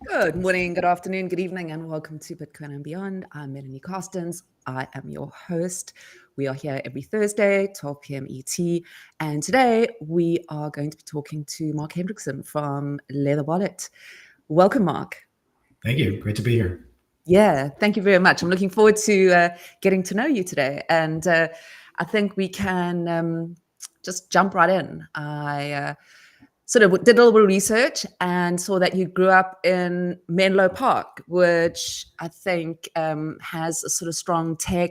Good morning, good afternoon, good evening, and welcome to Bitcoin and Beyond. I'm Melanie Carstens. I am your host. We are here every Thursday, 12 p.m. ET. And today we are going to be talking to Mark Hendrickson from Leather Wallet. Welcome, Mark. Thank you. Great to be here. Yeah, thank you very much. I'm looking forward to getting to know you today. And I think we can just jump right in. I sort of did a little bit of research and saw that you grew up in Menlo Park, which I think has a sort of strong tech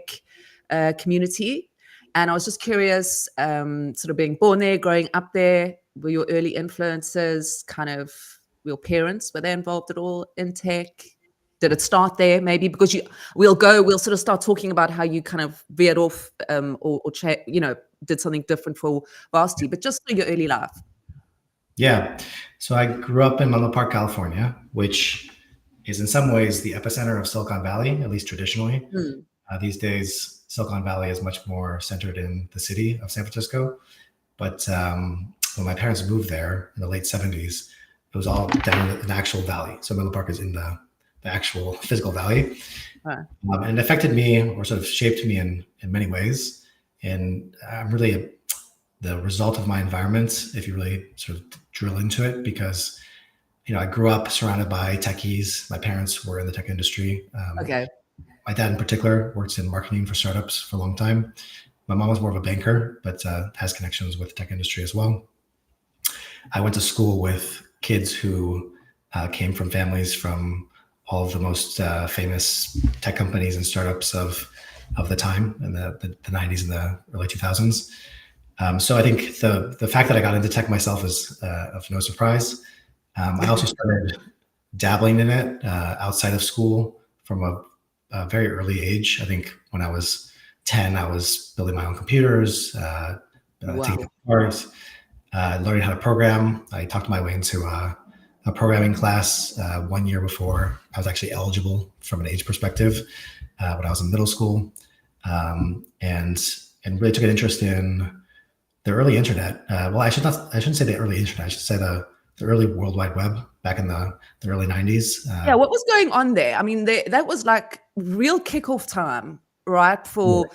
community. And I was just curious, sort of being born there, growing up there, were your early influences kind of your parents? Were they involved at all in tech? Did it start there maybe? Because we'll sort of start talking about how you kind of veered off or did something different for Varsity, but just your early life. Yeah. So I grew up in Menlo Park, California, which is in some ways the epicenter of Silicon Valley, at least traditionally. These days, Silicon Valley is much more centered in the city of San Francisco. But when my parents moved there in the late 70s, it was all down in the actual valley. So Menlo Park is in the actual physical valley. And it affected me, or sort of shaped me in many ways. And I'm really the result of my environment, if you really sort of drill into it, because I grew up surrounded by techies. My parents were in the tech industry. Okay. My dad in particular works in marketing for startups for a long time. My mom was more of a banker, but has connections with the tech industry as well. I went to school with kids who came from families from all of the most famous tech companies and startups of the time in the 90s and the early 2000s. So I think the fact that I got into tech myself is of no surprise. I also started dabbling in it outside of school from a very early age. I think when I was 10, I was building my own computers, taking apart, learning how to program. I talked my way into a programming class 1 year before I was actually eligible from an age perspective when I was in middle school, and really took an interest in the early internet. Well, I shouldn't say the early internet. I should say the early World Wide Web back in the early 90s. Yeah, what was going on there? I mean, that was like real kickoff time, right? For,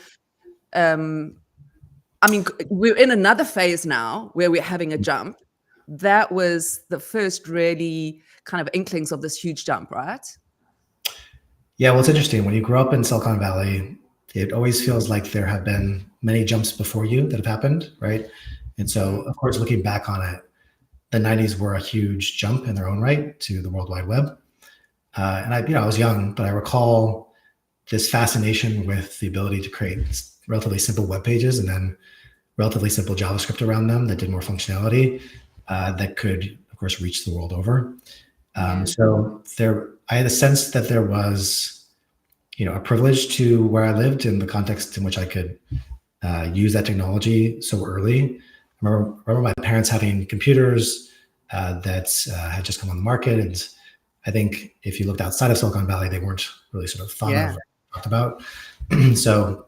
I mean, we're in another phase now where we're having a jump. That was the first really kind of inklings of this huge jump, right? Yeah, well, it's interesting. When you grow up in Silicon Valley, it always feels like there have been many jumps before you that have happened, right? And so, of course, looking back on it, the 90s were a huge jump in their own right to the World Wide Web. And I was young, but I recall this fascination with the ability to create relatively simple web pages and then relatively simple JavaScript around them that did more functionality that could, of course, reach the world over. So I had a sense that there was a privilege to where I lived in the context in which I could use that technology so early. I remember my parents having computers that had just come on the market. And I think if you looked outside of Silicon Valley, they weren't really sort of thought of or talked about. So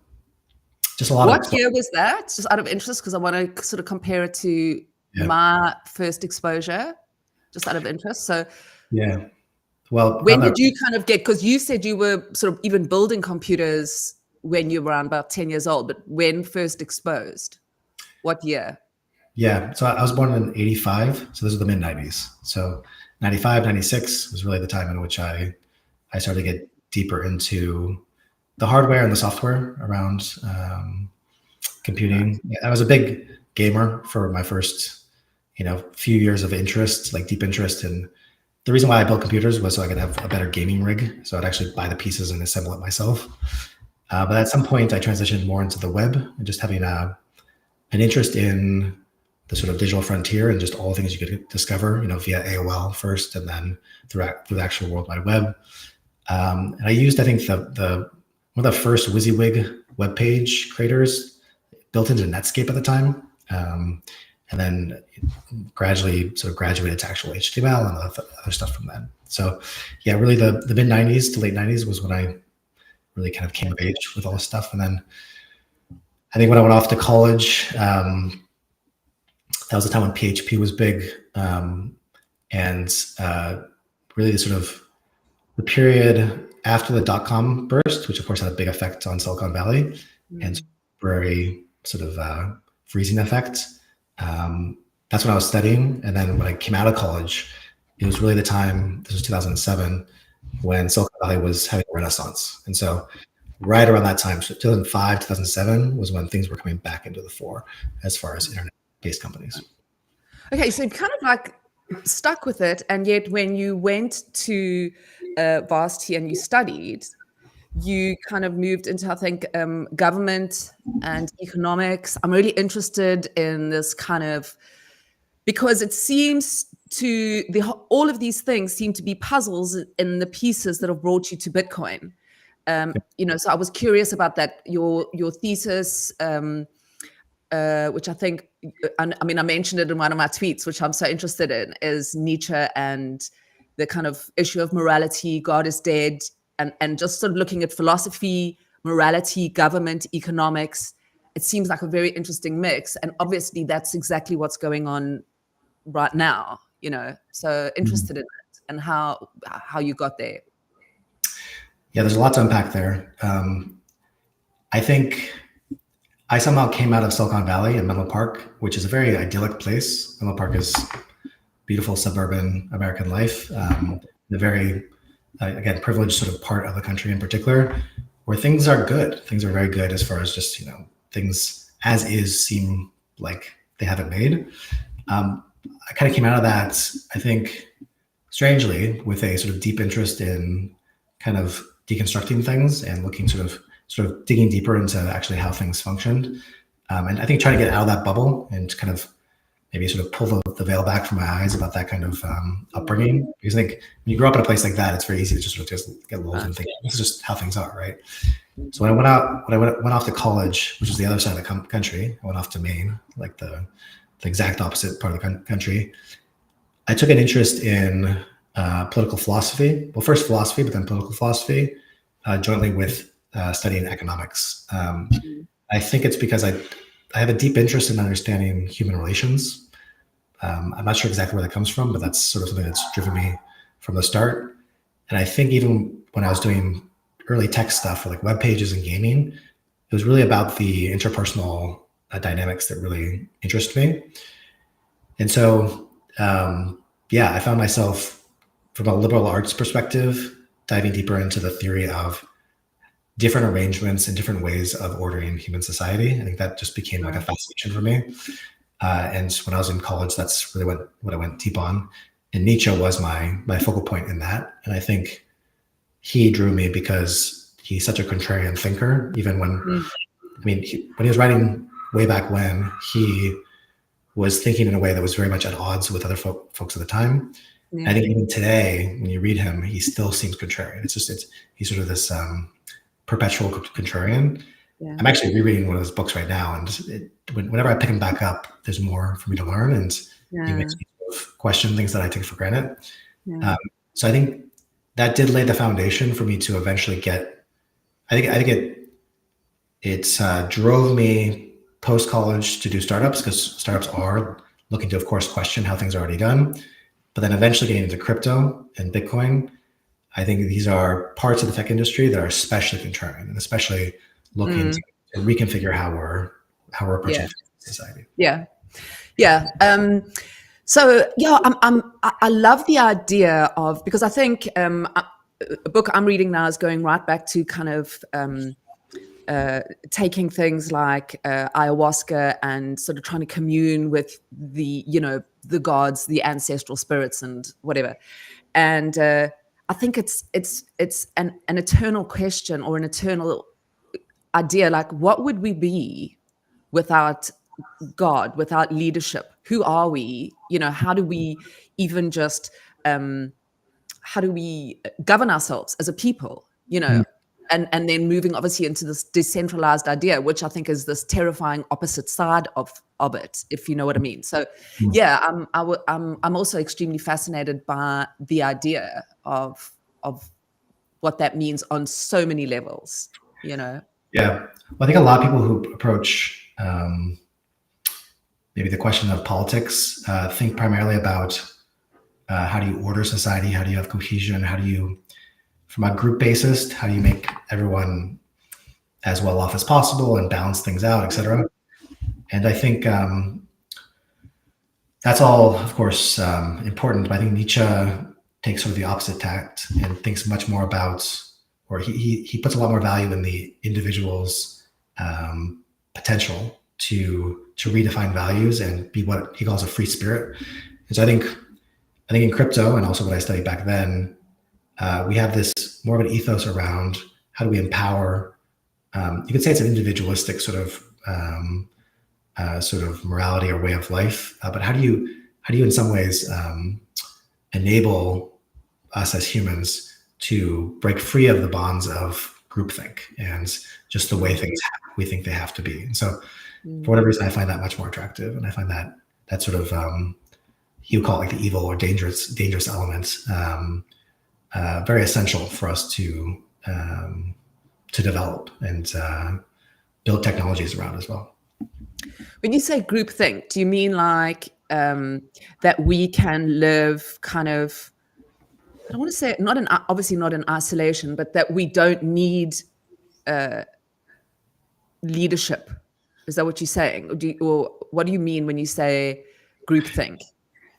just a lot What year was that? Just out of interest, because I want to sort of compare it to my first exposure, just out of interest. So yeah. Well, when did you kind of get, because you said you were sort of even building computers when you were around about 10 years old, but when first exposed? What year? Yeah, so I was born in 85, so those are the mid 90s. So 95, 96 was really the time in which I started to get deeper into the hardware and the software around computing. I was a big gamer for my first, few years of interest, like deep interest. And the reason why I built computers was so I could have a better gaming rig. So I'd actually buy the pieces and assemble it myself. But at some point I transitioned more into the web and just having an interest in the sort of digital frontier and just all the things you could discover, via AOL first and then through the actual World Wide Web. And I used, I think, one of the first WYSIWYG web page creators built into Netscape at the time. And then gradually sort of graduated to actual HTML and other stuff from then. So yeah, really the mid 90s to late 90s was when I really kind of came of age with all this stuff. And then I think when I went off to college, that was the time when PHP was big. And really the period after the dot-com burst, which of course had a big effect on Silicon Valley, and temporary freezing effect. That's when I was studying. And then when I came out of college, it was really the time, this was 2007, when Silicon Valley was having a renaissance. And so right around that time, so 2005, 2007 was when things were coming back into the fore as far as internet-based companies. Okay, so kind of like stuck with it, and yet when you went to varsity and you studied, you kind of moved into, I think, government and economics. I'm really interested in this kind of, because it seems to all of these things seem to be puzzles in the pieces that have brought you to Bitcoin. So I was curious about that. Your thesis, which I think, I mentioned it in one of my tweets, which I'm so interested in, is Nietzsche and the kind of issue of morality, God is dead, and just sort of looking at philosophy, morality, government, economics. It seems like a very interesting mix. And obviously that's exactly what's going on right now, so interested in it and how you got there. Yeah, there's a lot to unpack there. I think I somehow came out of Silicon Valley in Menlo Park, which is a very idyllic place. Menlo Park is beautiful suburban American life, the very, again, privileged sort of part of the country in particular, where things are good. Things are very good as far as just, things as is seem like they haven't made. I kind of came out of that, I think, strangely, with a sort of deep interest in kind of deconstructing things and looking sort of digging deeper into actually how things functioned. And I think trying to get out of that bubble and kind of maybe sort of pull the veil back from my eyes about that kind of upbringing. Because I think when you grow up in a place like that, it's very easy to just get lulled and think, this is just how things are, right? So when I went off to college, which is the other side of the country, I went off to Maine, like the exact opposite part of the country. I took an interest in political philosophy. Well, first philosophy, but then political philosophy, jointly with studying economics. I think it's because I have a deep interest in understanding human relations. I'm not sure exactly where that comes from, but that's sort of something that's driven me from the start. And I think even when I was doing early tech stuff for like web pages and gaming, it was really about the interpersonal dynamics that really interest me. And so, I found myself, from a liberal arts perspective, diving deeper into the theory of different arrangements and different ways of ordering human society. I think that just became like a fascination for me. And when I was in college, that's really what I went deep on. And Nietzsche was my focal point in that. And I think he drew me because he's such a contrarian thinker. Even when, when he was writing way back when, he was thinking in a way that was very much at odds with other folks at the time. Yeah. I think even today, when you read him, he still seems contrarian. He's sort of this perpetual contrarian. Yeah. I'm actually rereading one of his books right now, and whenever I pick him back up, there's more for me to learn, and he makes me sort of question things that I take for granted. Yeah. So I think that did lay the foundation for me to eventually get. I think it drove me post college to do startups, because startups are looking to, of course, question how things are already done. But then eventually getting into crypto and Bitcoin, I think these are parts of the tech industry that are especially contrarian, and especially looking to reconfigure how we're approaching society. Yeah. I love the idea of, because I think a book I'm reading now is going right back to kind of taking things like ayahuasca and sort of trying to commune with the gods, the ancestral spirits, and whatever. And I think it's an eternal question, or an eternal idea, like, what would we be without God, without leadership? Who are we? How do we even just how do we govern ourselves as a people? And then moving obviously into this decentralized idea, which I think is this terrifying opposite side of it, if you know what I mean. So I'm also extremely fascinated by the idea of what that means on so many levels, Yeah. Well, I think a lot of people who approach maybe the question of politics think primarily about How do you order society? How do you have cohesion? How do you, from a group basis, how do you make everyone as well off as possible and balance things out, et cetera? And I think that's all, of course, important. But I think Nietzsche takes sort of the opposite tact and thinks much more about, or he puts a lot more value in the individual's potential to redefine values and be what he calls a free spirit. And so I think in crypto, and also what I studied back then, we have this more of an ethos around how do we empower. You could say it's an individualistic sort of morality or way of life, but how do you in some ways enable us as humans to break free of the bonds of groupthink and just the way we think they have to be. And so for whatever reason, I find that much more attractive. And I find that sort of, you call it like the evil or dangerous element, very essential for us to develop and build technologies around as well. When you say groupthink, do you mean like that we can live kind of, I don't want to say obviously not in isolation, but that we don't need leadership? Is that what you're saying? Or what do you mean when you say groupthink?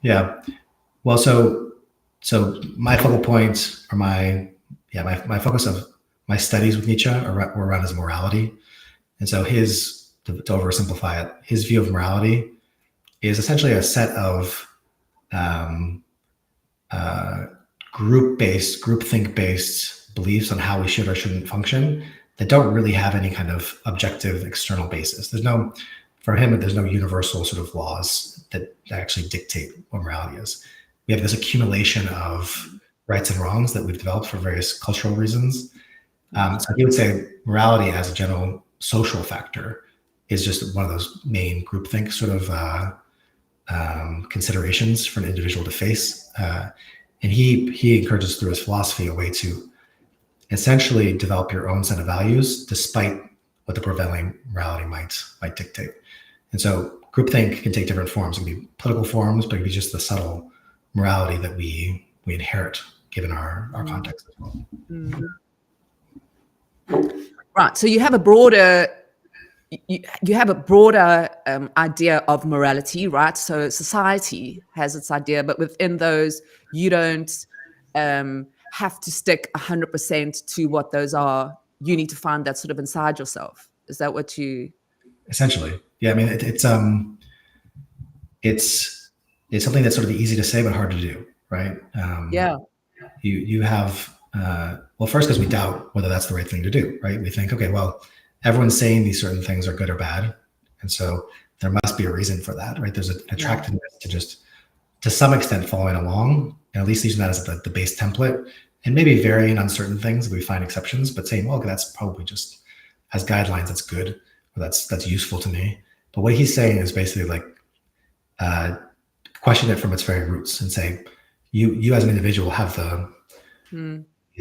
Yeah. Well, so my focal point, or my focus of my studies with Nietzsche were around his morality. And so to oversimplify it, his view of morality is essentially a set of groupthink-based beliefs on how we should or shouldn't function that don't really have any kind of objective external basis. For him, there's no universal sort of laws that actually dictate what morality is. We have this accumulation of rights and wrongs that we've developed for various cultural reasons. So he would say morality as a general social factor is just one of those main groupthink sort of considerations for an individual to face. And he encourages through his philosophy a way to essentially develop your own set of values despite what the prevailing morality might dictate. And so groupthink can take different forms. It can be political forms, but it can be just the subtle morality that we inherit given our context as well. Mm-hmm. Right. So you have a broader idea of morality, right? So society has its idea, but within those, you don't have to stick 100% to what those are. You need to find that sort of inside yourself. Is that what you? Essentially, yeah. I mean, it's something that's sort of easy to say but hard to do, right? Yeah. You have well, first because we doubt whether that's the right thing to do, right? We think, okay, well, everyone's saying these certain things are good or bad, and so there must be a reason for that, right? There's an attractiveness to just, to some extent, following along, and at least using that as the base template, and maybe varying on certain things we find exceptions, but saying, well, okay, that's probably just as guidelines, that's good, or that's useful to me. But what he's saying is basically like question it from its very roots and say, you as an individual have the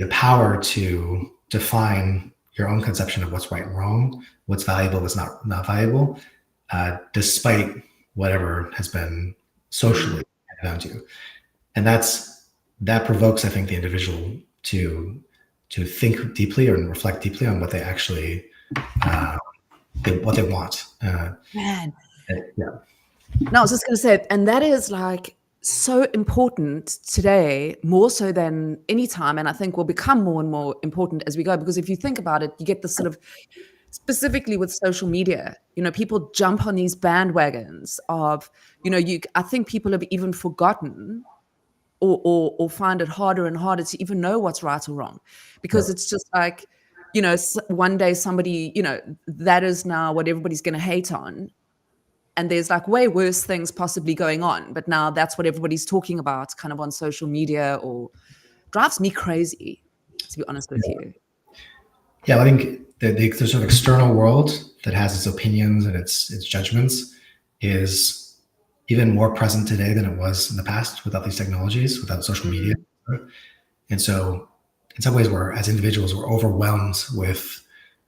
power to define your own conception of what's right and wrong, what's valuable, what's not valuable, despite whatever has been socially handed down to you. And that provokes, I think, the individual to think deeply and reflect deeply on what they actually what they want. Man. Yeah. No, I was just going to say, and that is like so important today, more so than any time, and I think will become more and more important as we go, because if you think about it, you get this sort of, specifically with social media, people jump on these bandwagons of, I think people have even forgotten or find it harder and harder to even know what's right or wrong, because it's just like, one day somebody, that is now what everybody's going to hate on. And there's like way worse things possibly going on, but now that's what everybody's talking about kind of on social media, or drives me crazy, to be honest with you. Yeah, I think the sort of external world that has its opinions and its judgments is even more present today than it was in the past without these technologies, without social media. And so in some ways, as individuals, we're overwhelmed with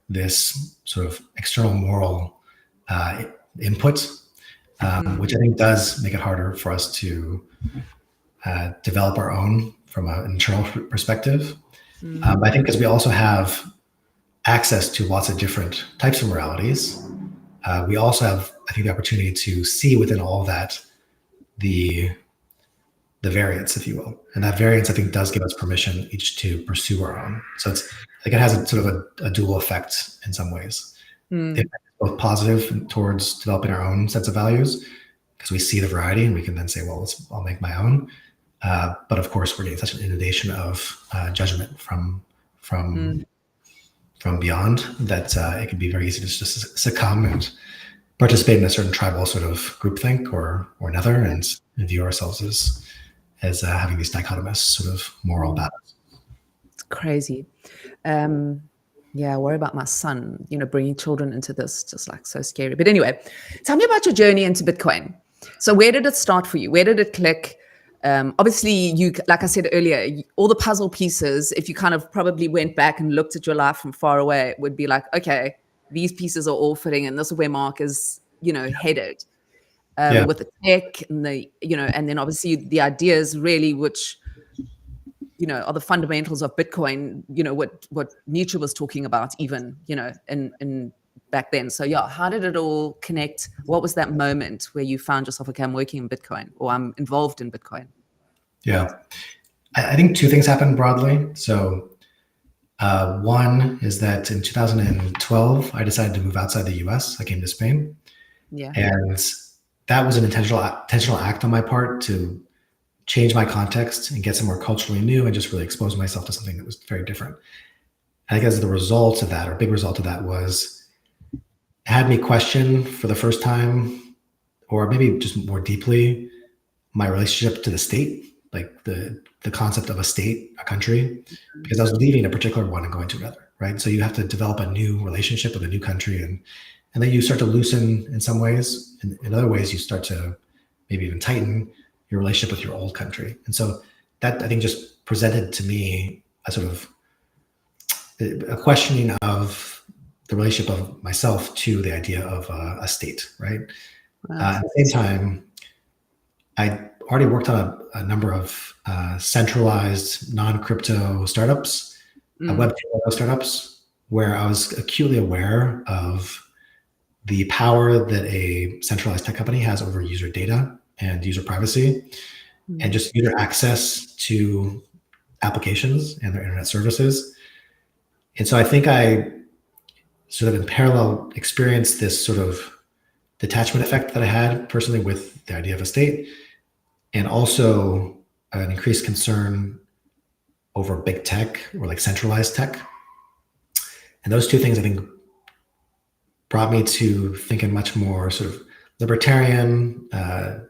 this sort of external moral input, which I think does make it harder for us to develop our own from an internal perspective. I think because we also have access to lots of different types of moralities, we also have, I think, the opportunity to see within all of that the variance, if you will. And that variance, I think, does give us permission each to pursue our own. So it's like it has a sort of a dual effect in some ways. The effect is both positive towards developing our own sets of values, because we see the variety and we can then say, well, I'll make my own. But of course, we're getting such an inundation of judgment from beyond that it can be very easy to just succumb and participate in a certain tribal sort of groupthink or another, and view ourselves as having these dichotomous sort of moral battles. It's crazy. Yeah, I worry about my son, bringing children into this, just like so scary. But anyway, tell me about your journey into Bitcoin. So where did it start for you? Where did it click? Obviously, you, like I said earlier, all the puzzle pieces, if you kind of probably went back and looked at your life from far away, it would be like, okay, these pieces are all fitting, and this is where Mark is, headed with the tech and and then obviously the ideas really, which, are the fundamentals of Bitcoin, what Nietzsche was talking about even, in back then. So yeah, how did it all connect? What was that moment where you found yourself, okay, I'm working in Bitcoin, or I'm involved in Bitcoin? Yeah, I think two things happened broadly. So one is that in 2012, I decided to move outside the US. I came to Spain. Yeah. And that was an intentional act on my part to change my context and get somewhere culturally new and just really expose myself to something that was very different. I think as the result of that, or big result of that, was it had me question for the first time, or maybe just more deeply, my relationship to the state, like the concept of a state, a country, because I was leaving a particular one and going to another, right? So you have to develop a new relationship with a new country, and then you start to loosen in some ways. And in other ways, you start to maybe even tighten your relationship with your old country. And so that, I think, just presented to me a sort of a questioning of the relationship of myself to the idea of a state, right? At the same time, I already worked on a number of centralized non-crypto startups, Web 2.0 startups, where I was acutely aware of the power that a centralized tech company has over user data and user privacy, and just user access to applications and their internet services. And so I think I sort of in parallel experienced this sort of detachment effect that I had personally with the idea of a state, and also an increased concern over big tech, or like centralized tech. And those two things, I think, brought me to think in much more sort of libertarian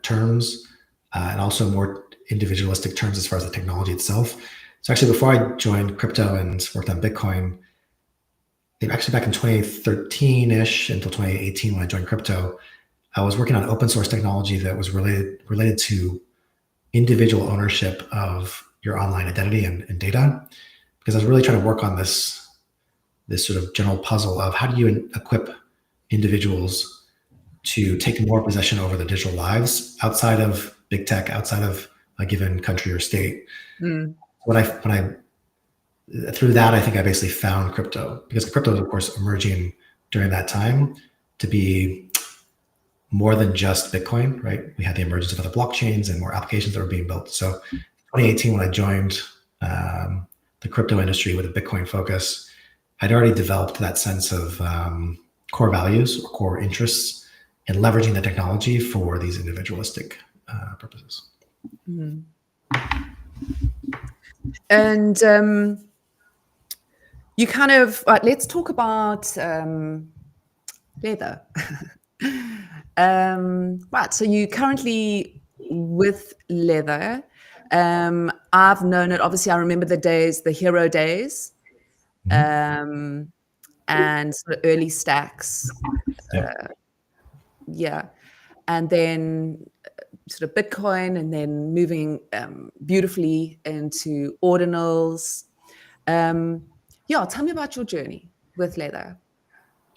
terms, and also more individualistic terms as far as the technology itself. So actually, before I joined crypto and worked on Bitcoin, actually back in 2013-ish until 2018 when I joined crypto, I was working on open source technology that was related to individual ownership of your online identity and data, because I was really trying to work on this sort of general puzzle of how do you equip individuals to take more possession over their digital lives outside of big tech, outside of a given country or state. When I through that, I think I basically found crypto, because crypto was, of course, emerging during that time to be more than just Bitcoin, right? We had the emergence of other blockchains and more applications that were being built. So 2018, when I joined the crypto industry with a Bitcoin focus, I'd already developed that sense of core values or core interests in leveraging the technology for these individualistic purposes. And you kind of, let's talk about leather. Right, so you currently with leather. I've known it, obviously I remember the days, the Hiro days, and sort of early stacks. Yeah. And then sort of Bitcoin, and then moving beautifully into ordinals. Yeah, tell me about your journey with leather.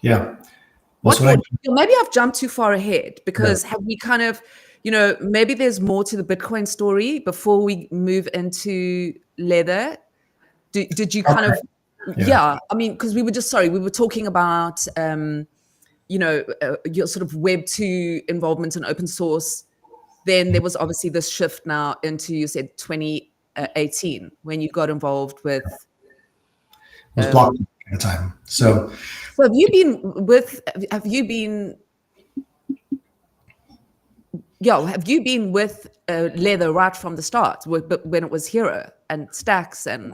Yeah. Maybe I've jumped too far ahead, because have we kind of, maybe there's more to the Bitcoin story before we move into leather. Did you kind of, yeah, I mean, because we were talking about, your sort of Web 2 involvement in open source. Then there was obviously this shift now into, you said 2018, when you got involved with. It was blocked at the time. So have you been with leather right from the start, when it was Hiro and Stacks and.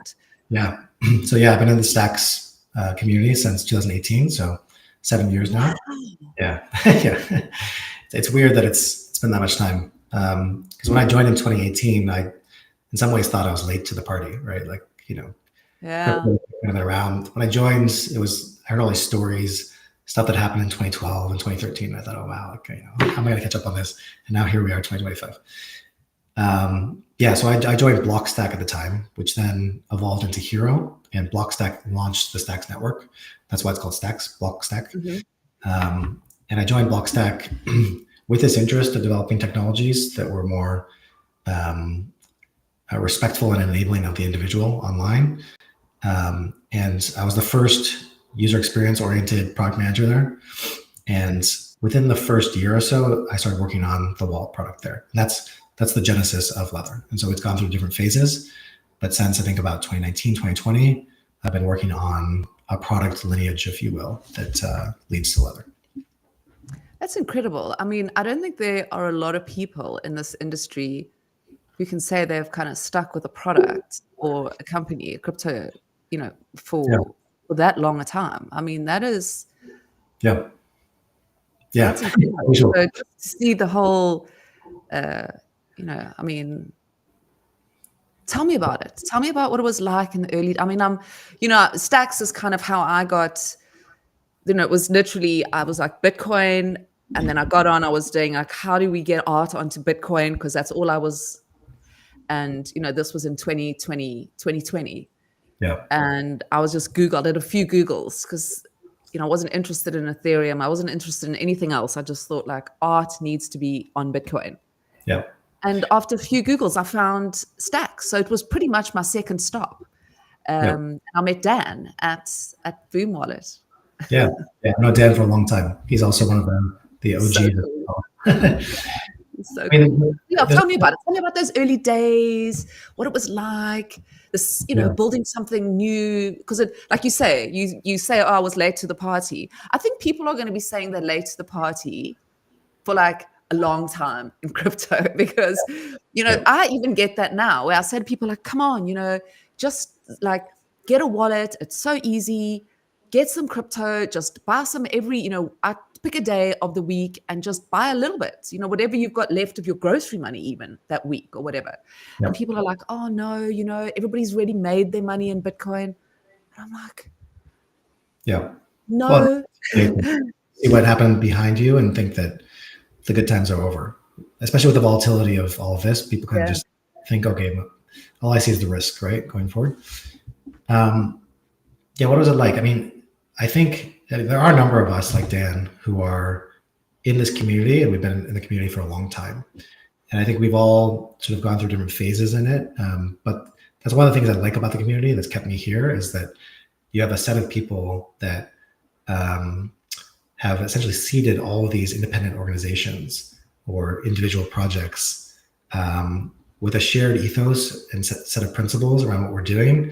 Yeah. So yeah, I've been in the Stacks community since 2018. So 7 years now. Yeah. Yeah. It's weird that it's been that much time. Because when I joined in 2018, I in some ways thought I was late to the party, right? Like, yeah. Around when I joined, I heard all these stories, stuff that happened in 2012 and 2013. I thought, oh wow, okay, how am I going to catch up on this? And now here we are, 2025. So I joined Blockstack at the time, which then evolved into Hiro, and Blockstack launched the Stacks network. That's why it's called Stacks, Blockstack. Mm-hmm. And I joined Blockstack with this interest of developing technologies that were more respectful and enabling of the individual online. And I was the first user experience oriented product manager there. And within the first year or so, I started working on the wallet product there. And that's the genesis of Leather. And so it's gone through different phases. But since I think about 2019, 2020, I've been working on a product lineage, if you will, that leads to Leather. That's incredible. I mean, I don't think there are a lot of people in this industry who can say they've kind of stuck with a product or a company, a crypto, for that long a time. I mean, that is. Yeah. That's incredible. So just to see the whole, I mean, tell me about it. Tell me about what it was like in the early. I mean, Stacks is kind of how I got. It was literally, I was like Bitcoin, and then I got on. I was doing like, how do we get art onto Bitcoin? Because that's all I was. And this was in 2020. Yeah. And I was just I did a few Googles because I wasn't interested in Ethereum. I wasn't interested in anything else. I just thought like art needs to be on Bitcoin. Yeah. And after a few Googles, I found Stacks. So it was pretty much my second stop. I met Dan at Boom Wallet. Yeah. I've known Dan for a long time. He's also one of the OGs. So cool. So cool. Tell me about it. Tell me about those early days, what it was like, this, building something new. Because like you say, you say, oh, I was late to the party. I think people are going to be saying they're late to the party for like a long time in crypto because, I even get that now where I say to people like, come on, just like get a wallet. It's so easy. Get some crypto, just buy some I pick a day of the week and just buy a little bit, whatever you've got left of your grocery money, even that week or whatever. Yeah. And people are like, oh no, everybody's already made their money in Bitcoin. And I'm like, no. Well, see what happened behind you and think that the good times are over, especially with the volatility of all of this. People kind of just think, okay, all I see is the risk, right? Going forward. What was it like? I mean, I think there are a number of us like Dan who are in this community, and we've been in the community for a long time. And I think we've all sort of gone through different phases in it. But that's one of the things I like about the community that's kept me here is that you have a set of people that have essentially seeded all of these independent organizations or individual projects with a shared ethos and set of principles around what we're doing.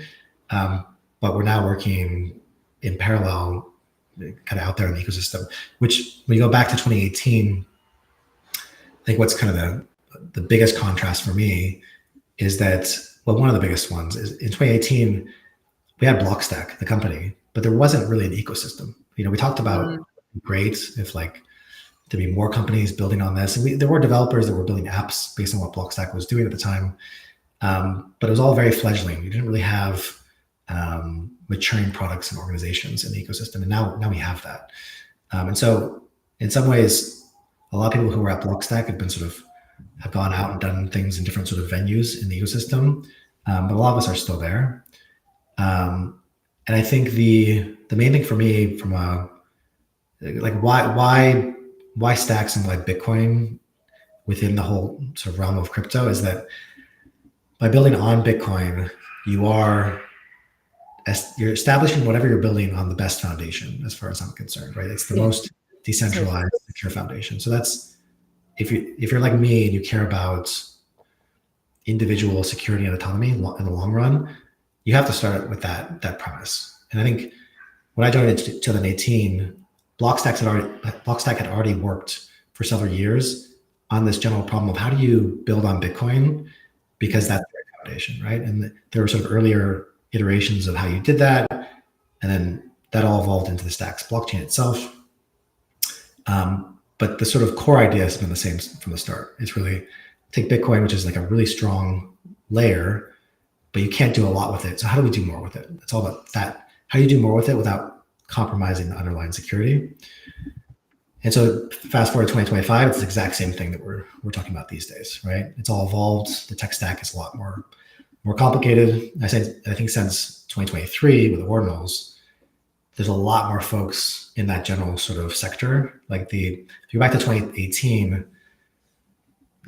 But we're now working in parallel, kind of out there in the ecosystem, which when you go back to 2018, I think what's kind of the biggest contrast for me is that, well, one of the biggest ones is in 2018, we had Blockstack, the company, but there wasn't really an ecosystem. We talked about great if like there'd be more companies building on this. And there were developers that were building apps based on what Blockstack was doing at the time. But it was all very fledgling. We didn't really have maturing products and organizations in the ecosystem. And now we have that. And so in some ways, a lot of people who were at Blockstack have gone out and done things in different sort of venues in the ecosystem. But a lot of us are still there. And I think the main thing for me from why Stacks and why Bitcoin within the whole sort of realm of crypto is that by building on Bitcoin, you're establishing whatever you're building on the best foundation, as far as I'm concerned, right? It's the most decentralized, secure foundation. So that's, if you're like me and you care about individual security and autonomy in the long run, you have to start with that premise. And I think when I joined in 2018, Blockstack had already worked for several years on this general problem of how do you build on Bitcoin, because that's their foundation, right? And there were sort of earlier iterations of how you did that, and then that all evolved into the Stacks blockchain itself. But the sort of core idea has been the same from the start. It's really take Bitcoin, which is like a really strong layer, but you can't do a lot with it. So how do we do more with it? It's all about that. How do you do more with it without compromising the underlying security? And so fast forward to 2025, it's the exact same thing that we're talking about these days, right? It's all evolved. The tech stack is a lot more complicated. I think since 2023 with the ordinals, there's a lot more folks in that general sort of sector. Like if you go back to 2018,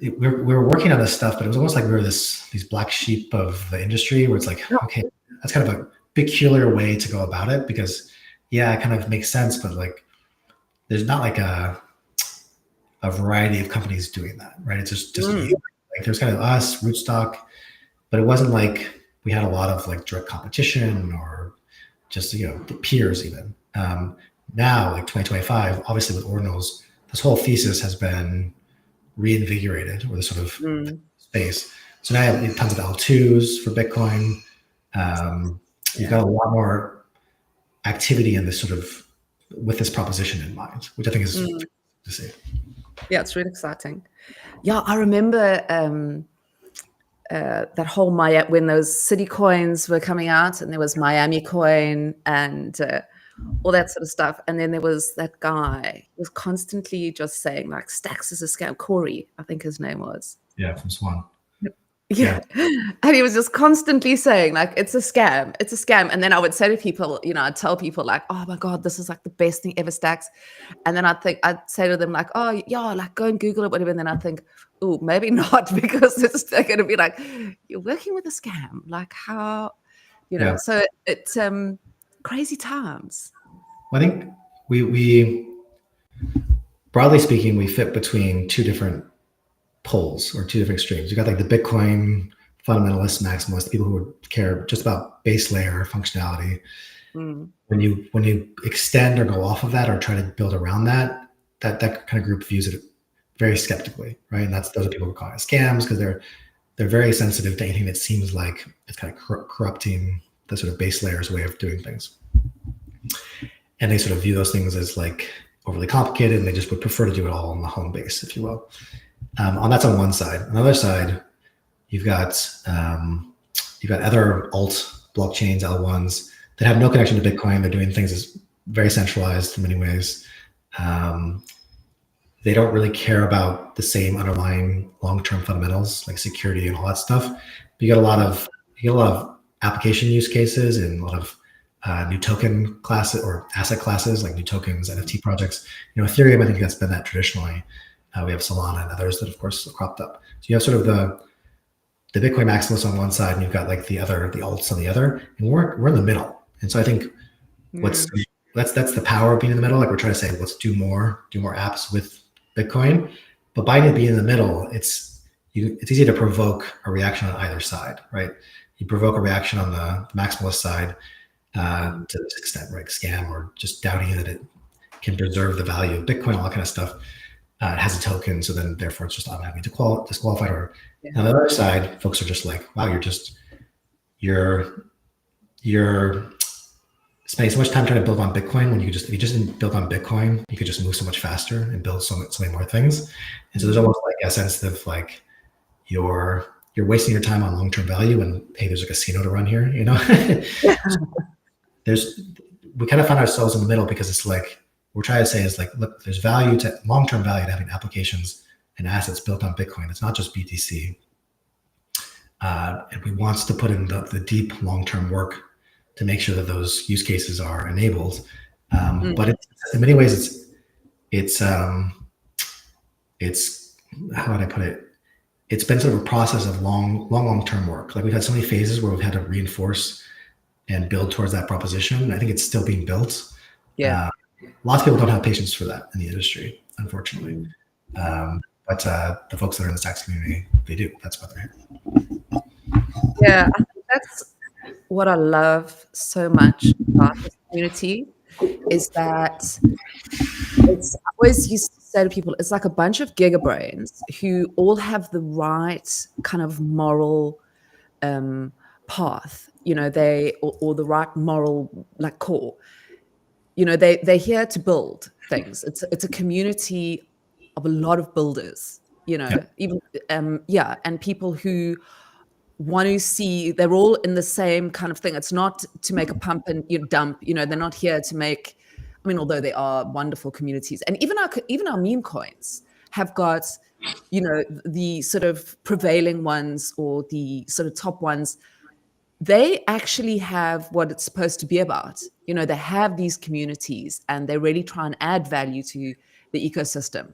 we were working on this stuff, but it was almost like we were these black sheep of the industry, where it's like, okay, that's kind of a peculiar way to go about it, because it kind of makes sense, but like there's not like a variety of companies doing that, right? It's just like there's kind of us, Rootstock, but it wasn't like we had a lot of like direct competition or just the peers even. Now, like 2025, obviously with ordinals, this whole thesis has been reinvigorated, or the sort of space. So now you have tons of L2s for Bitcoin. You've got a lot more activity in this sort of with this proposition in mind, which I think is to see. Yeah, it's really exciting. Yeah, I remember that whole when those city coins were coming out, and there was Miami coin and all that sort of stuff. And then there was that guy who was constantly just saying like Stacks is a scam. Corey, I think his name was. Yeah, from Swan. Yeah. And he was just constantly saying like, it's a scam. And then I would say to people, I'd tell people like, oh my God, this is like the best thing ever, Stacks. And then I'd say to them like, oh yeah, like go and Google it, whatever. And then I think, oh, maybe not, because they're going to be like, you're working with a scam. Like how, so it's crazy times. Well, I think we broadly speaking, we fit between two different poles or two different extremes. You got like the Bitcoin fundamentalists, maximalists, people who would care just about base layer functionality. When you extend or go off of that or try to build around that kind of group views it very skeptically, right? And those are people who call it scams, because they're very sensitive to anything that seems like it's kind of corrupting the sort of base layers way of doing things. And they sort of view those things as like overly complicated, and they just would prefer to do it all on the home base, if you will. That's on one side. On the other side, you've got other alt blockchains, L1s, that have no connection to Bitcoin. They're doing things as very centralized in many ways. They don't really care about the same underlying long-term fundamentals like security and all that stuff. But you get a lot of application use cases and a lot of new token classes or asset classes like new tokens, NFT projects. Ethereum, I think that's been that traditionally. We have Solana and others that, of course, have cropped up. So you have sort of the Bitcoin maximalists on one side, and you've got like the alts on the other, and we're in the middle. And so I think that's the power of being in the middle. Like we're trying to say, let's do more apps with Bitcoin, but by being in the middle, it's easy to provoke a reaction on either side, right? You provoke a reaction on the maximalist side to this extent, right? Scam, or just doubting that it can preserve the value of Bitcoin, all that kind of stuff. It has a token, so then therefore it's just automatically disqualified. Or on the other side, folks are just like, wow, you're spending so much time trying to build on Bitcoin when if you just didn't build on Bitcoin, you could just move so much faster and build so many more things. And so there's almost like a sense of like you're wasting your time on long-term value, and hey, there's a casino to run here, we kind of find ourselves in the middle, because it's like, we're trying to say is like, look, there's long-term value to having applications and assets built on Bitcoin. It's not just BTC. And we want to put in the deep long-term work to make sure that those use cases are enabled. But in many ways, it's how would I put it? It's been sort of a process of long-term work. Like we've had so many phases where we've had to reinforce and build towards that proposition. I think it's still being built. Yeah. Lots of people don't have patience for that in the industry, unfortunately. But the folks that are in the tax community, they do. That's what they're here. Yeah, I think that's what I love so much about this community is that it's I always used to say to people, it's like a bunch of gigabrains who all have the right kind of moral path, or the right moral like core. They're here to build things. It's a community of a lot of builders, even and people who want to see, they're all in the same kind of thing. It's not to make a pump and dump, they're not here to make, although they are wonderful communities. And even our meme coins have got, the sort of prevailing ones or the sort of top ones. They actually have what it's supposed to be about. They have these communities and they really try and add value to the ecosystem,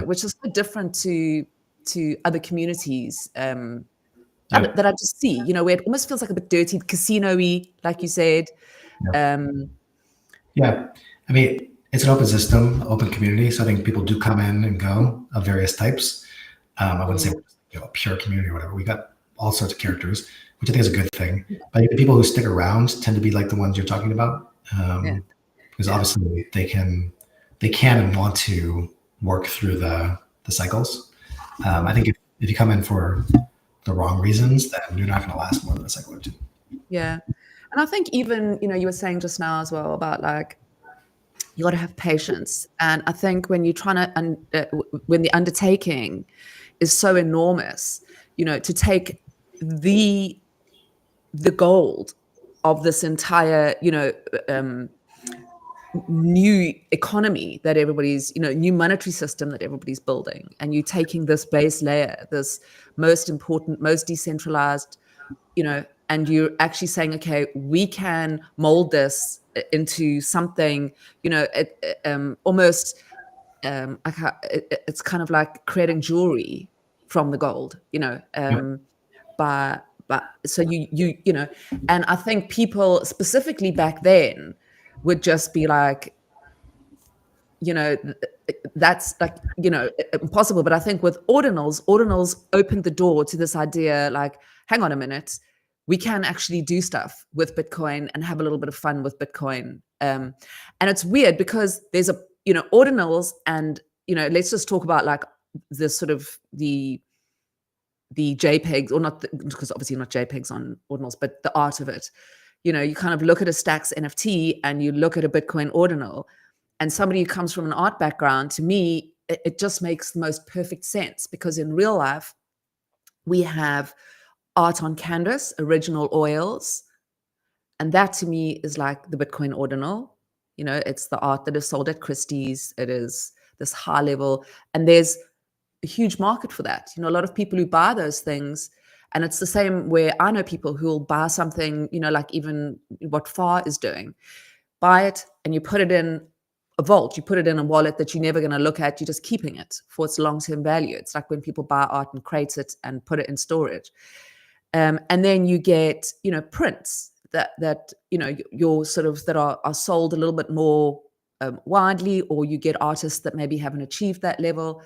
which is so different to other communities that I just see, where it almost feels like a bit dirty, casino-y, like you said. Yeah. It's an open system, open community. So I think people do come in and go of various types. I wouldn't say a pure community or whatever. We got all sorts of characters, which I think is a good thing. But the people who stick around tend to be like the ones you're talking about, because obviously they can and want to work through the cycles. I think if you come in for the wrong reasons, then you're not going to last more than a cycle or two. Yeah, and I think even you were saying just now as well about like you got to have patience, and I think when you're trying to when the undertaking is so enormous, to take the gold of this entire new economy that everybody's new monetary system that everybody's building, and you taking this base layer, this most important, most decentralized, and you're actually saying, okay, we can mold this into something, almost it's kind of like creating jewelry from the gold, but so and I think people specifically back then would just be like, that's like, impossible. But I think with ordinals opened the door to this idea, like, hang on a minute, we can actually do stuff with Bitcoin and have a little bit of fun with Bitcoin. And it's weird because there's ordinals and, let's just talk about like the sort of the JPEGs, or not, because obviously not JPEGs on ordinals, but the art of it. You kind of look at a Stacks NFT and you look at a Bitcoin ordinal, and somebody who comes from an art background, to me, it just makes the most perfect sense, because in real life, we have art on canvas, original oils. And that to me is like the Bitcoin ordinal. It's the art that is sold at Christie's. It is this high level. And there's a huge market for that. A lot of people who buy those things. And it's the same where I know people who will buy something, like even what FAR is doing. Buy it and you put it in a vault. You put it in a wallet that you're never going to look at. You're just keeping it for its long-term value. It's like when people buy art and crate it and put it in storage. And then you get, prints that your sort of that are sold a little bit more widely, or you get artists that maybe haven't achieved that level.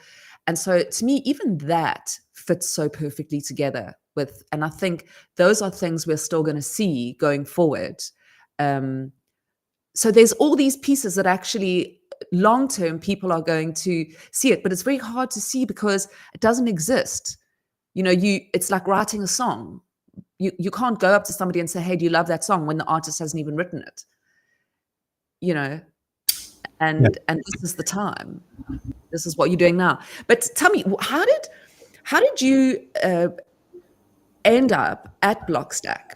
And so to me, even that fits so perfectly together with, and I think those are things we're still going to see going forward. So there's all these pieces that actually long-term people are going to see it, but it's very hard to see because it doesn't exist. It's like writing a song. You can't go up to somebody and say, hey, do you love that song, when the artist hasn't even written it? And this is the time. This is what you're doing now. But tell me, how did you end up at Blockstack?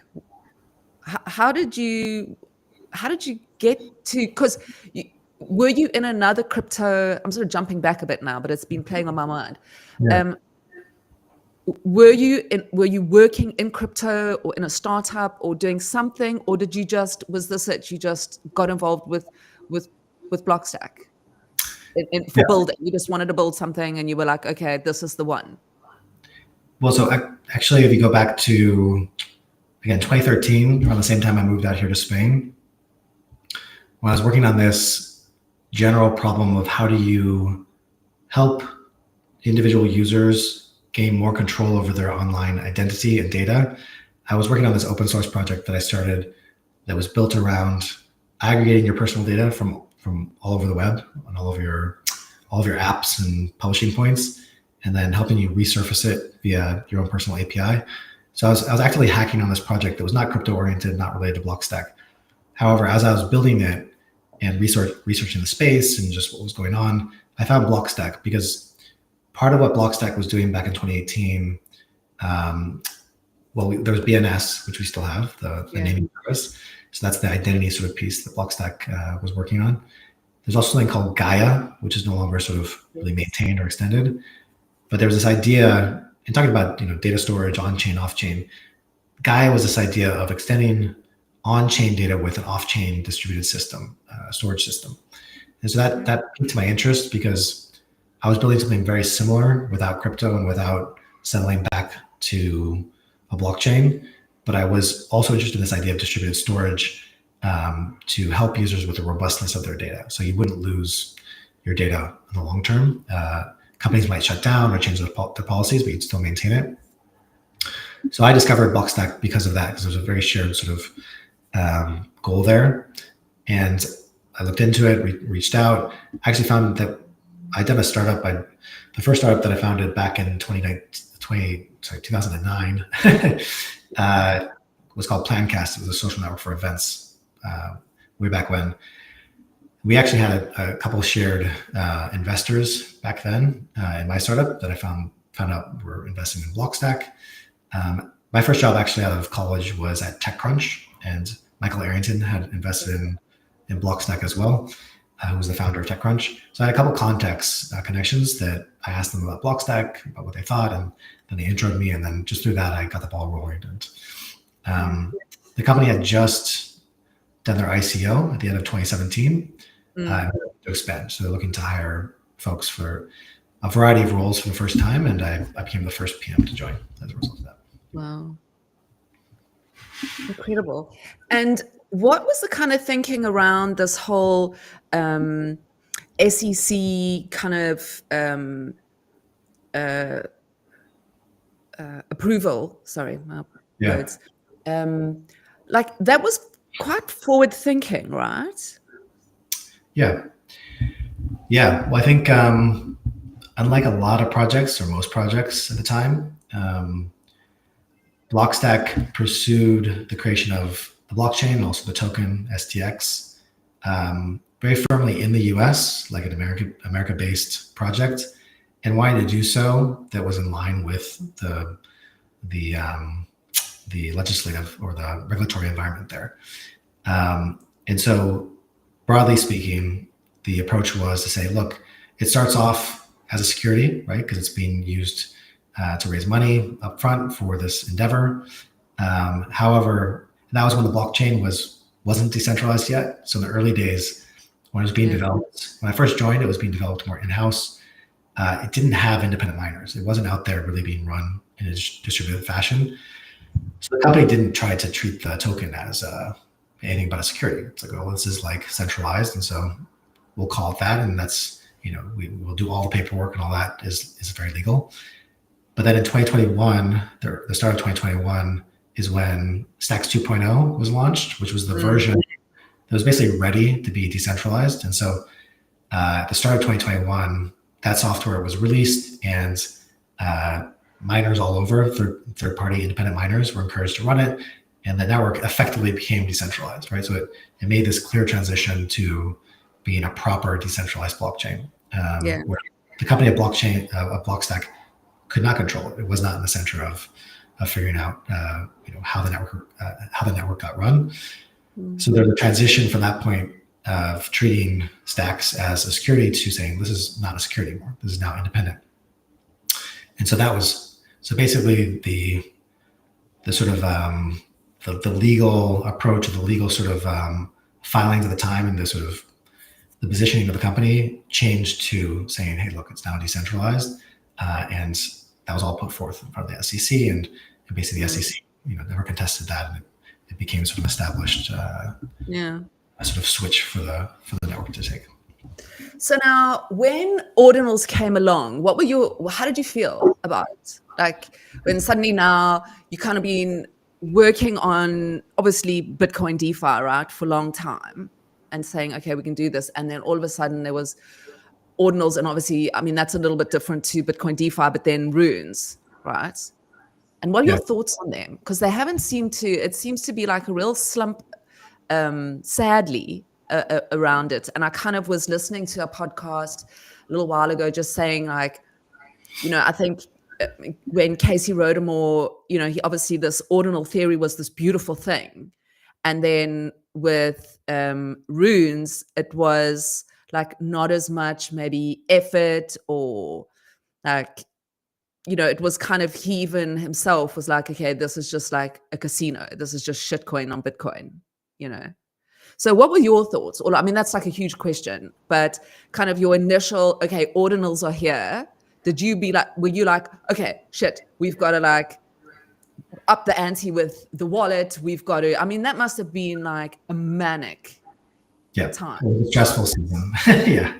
How did you get to, because were you in another crypto? I'm sort of jumping back a bit now, but it's been playing on my mind. Yeah. Were you working in crypto or in a startup or doing something, or was this it? You just got involved with Blockstack? for building? You just wanted to build something and you were like, okay, this is the one. Well, so actually, if you go back to, again, 2013, around the same time I moved out here to Spain, when I was working on this general problem of how do you help individual users gain more control over their online identity and data, I was working on this open source project that I started that was built around aggregating your personal data from all over the web on all of your apps and publishing points, and then helping you resurface it via your own personal API. So I was actively hacking on this project that was not crypto oriented, not related to Blockstack. However, as I was building it and researching the space and just what was going on, I found Blockstack, because part of what Blockstack was doing back in 2018, there was BNS, which we still have, the naming service. So that's the identity sort of piece that Blockstack was working on. There's also something called Gaia, which is no longer sort of really maintained or extended. But there was this idea, in talking about data storage, on-chain, off-chain, Gaia was this idea of extending on-chain data with an off-chain distributed system, storage system. And so that piqued my interest, because I was building something very similar without crypto and without settling back to a blockchain. But I was also interested in this idea of distributed storage to help users with the robustness of their data. So you wouldn't lose your data in the long term. Companies might shut down or change their policies, but you'd still maintain it. So I discovered Blockstack because of that, because there's a very shared sort of goal there. And I looked into it, reached out. I actually found that I'd done a startup. The first startup that I founded back in 2009 was called Plancast. It was a social network for events way back when. We actually had a couple shared investors back then in my startup that I found out were investing in Blockstack. My first job actually out of college was at TechCrunch, and Michael Arrington had invested in Blockstack as well, who was the founder of TechCrunch. So I had a couple connections that I asked them about Blockstack, about what they thought, and then they introed me, and then just through that, I got the ball rolling. And the company had just done their ICO at the end of 2017 to expand. So they're looking to hire folks for a variety of roles for the first time, and I became the first PM to join as a result of that. Wow. Incredible. And what was the kind of thinking around this whole SEC kind of approval? Sorry, my words. Like that was quite forward thinking, right? Yeah. Well, I think unlike a lot of projects, or most projects at the time, Blockstack pursued the creation of the blockchain and also the token STX very firmly in the US, like an America-based project, and wanted to do so that was in line with the legislative or the regulatory environment there. And so broadly speaking, the approach was to say, look, it starts off as a security, right? Because it's being used to raise money up front for this endeavor. However, that was when the blockchain wasn't decentralized yet. So in the early days, when it was being developed, when I first joined, it was being developed more in-house. It didn't have independent miners. It wasn't out there really being run in a distributed fashion. So the company didn't try to treat the token as anything but a security. It's like, oh, this is like centralized, and so we'll call it that, and that's, we'll do all the paperwork, and all that is very legal. But then in 2021, the start of 2021 is when Stacks 2.0 was launched, which was the version that was basically ready to be decentralized. And so at the start of 2021, that software was released, and miners all over, third-party independent miners, were encouraged to run it, and the network effectively became decentralized, right? So it made this clear transition to being a proper decentralized blockchain. Where the company of Blockstack could not control it. It was not in the center of figuring out how the network got run. So there's a transition from that point of treating Stacks as a security to saying this is not a security anymore. This is now independent. And so that was basically the sort of the legal approach, or the legal sort of filings at the time, and the sort of the positioning of the company changed to saying, hey, look, it's now decentralized. And that was all put forth in front of the SEC, and basically the SEC, never contested that, and it became sort of established a sort of switch for the network to take. So now, when ordinals came along, how did you feel about it? Like when suddenly now you kind of been working on obviously Bitcoin DeFi, right, for a long time, and saying, okay, we can do this, and then all of a sudden there was ordinals, and obviously, I mean, that's a little bit different to Bitcoin DeFi, but then runes, right? And what are your thoughts on them? Because they haven't seemed to. It seems to be like a real slump, sadly, around it. And I kind of was listening to a podcast a little while ago, just saying like, I think when Casey Rodemore, he obviously, this ordinal theory was this beautiful thing, and then with runes, it was like not as much maybe effort, or like, it was kind of, he even himself was like, okay, this is just like a casino. This is just shitcoin on Bitcoin, So what were your thoughts? Or, I mean, that's like a huge question, but kind of your initial, okay, ordinals are here. Were you like, okay, shit, we've got to like up the ante with the wallet. We've got to, I mean, that must have been like a manic time. It was a stressful season. Yeah.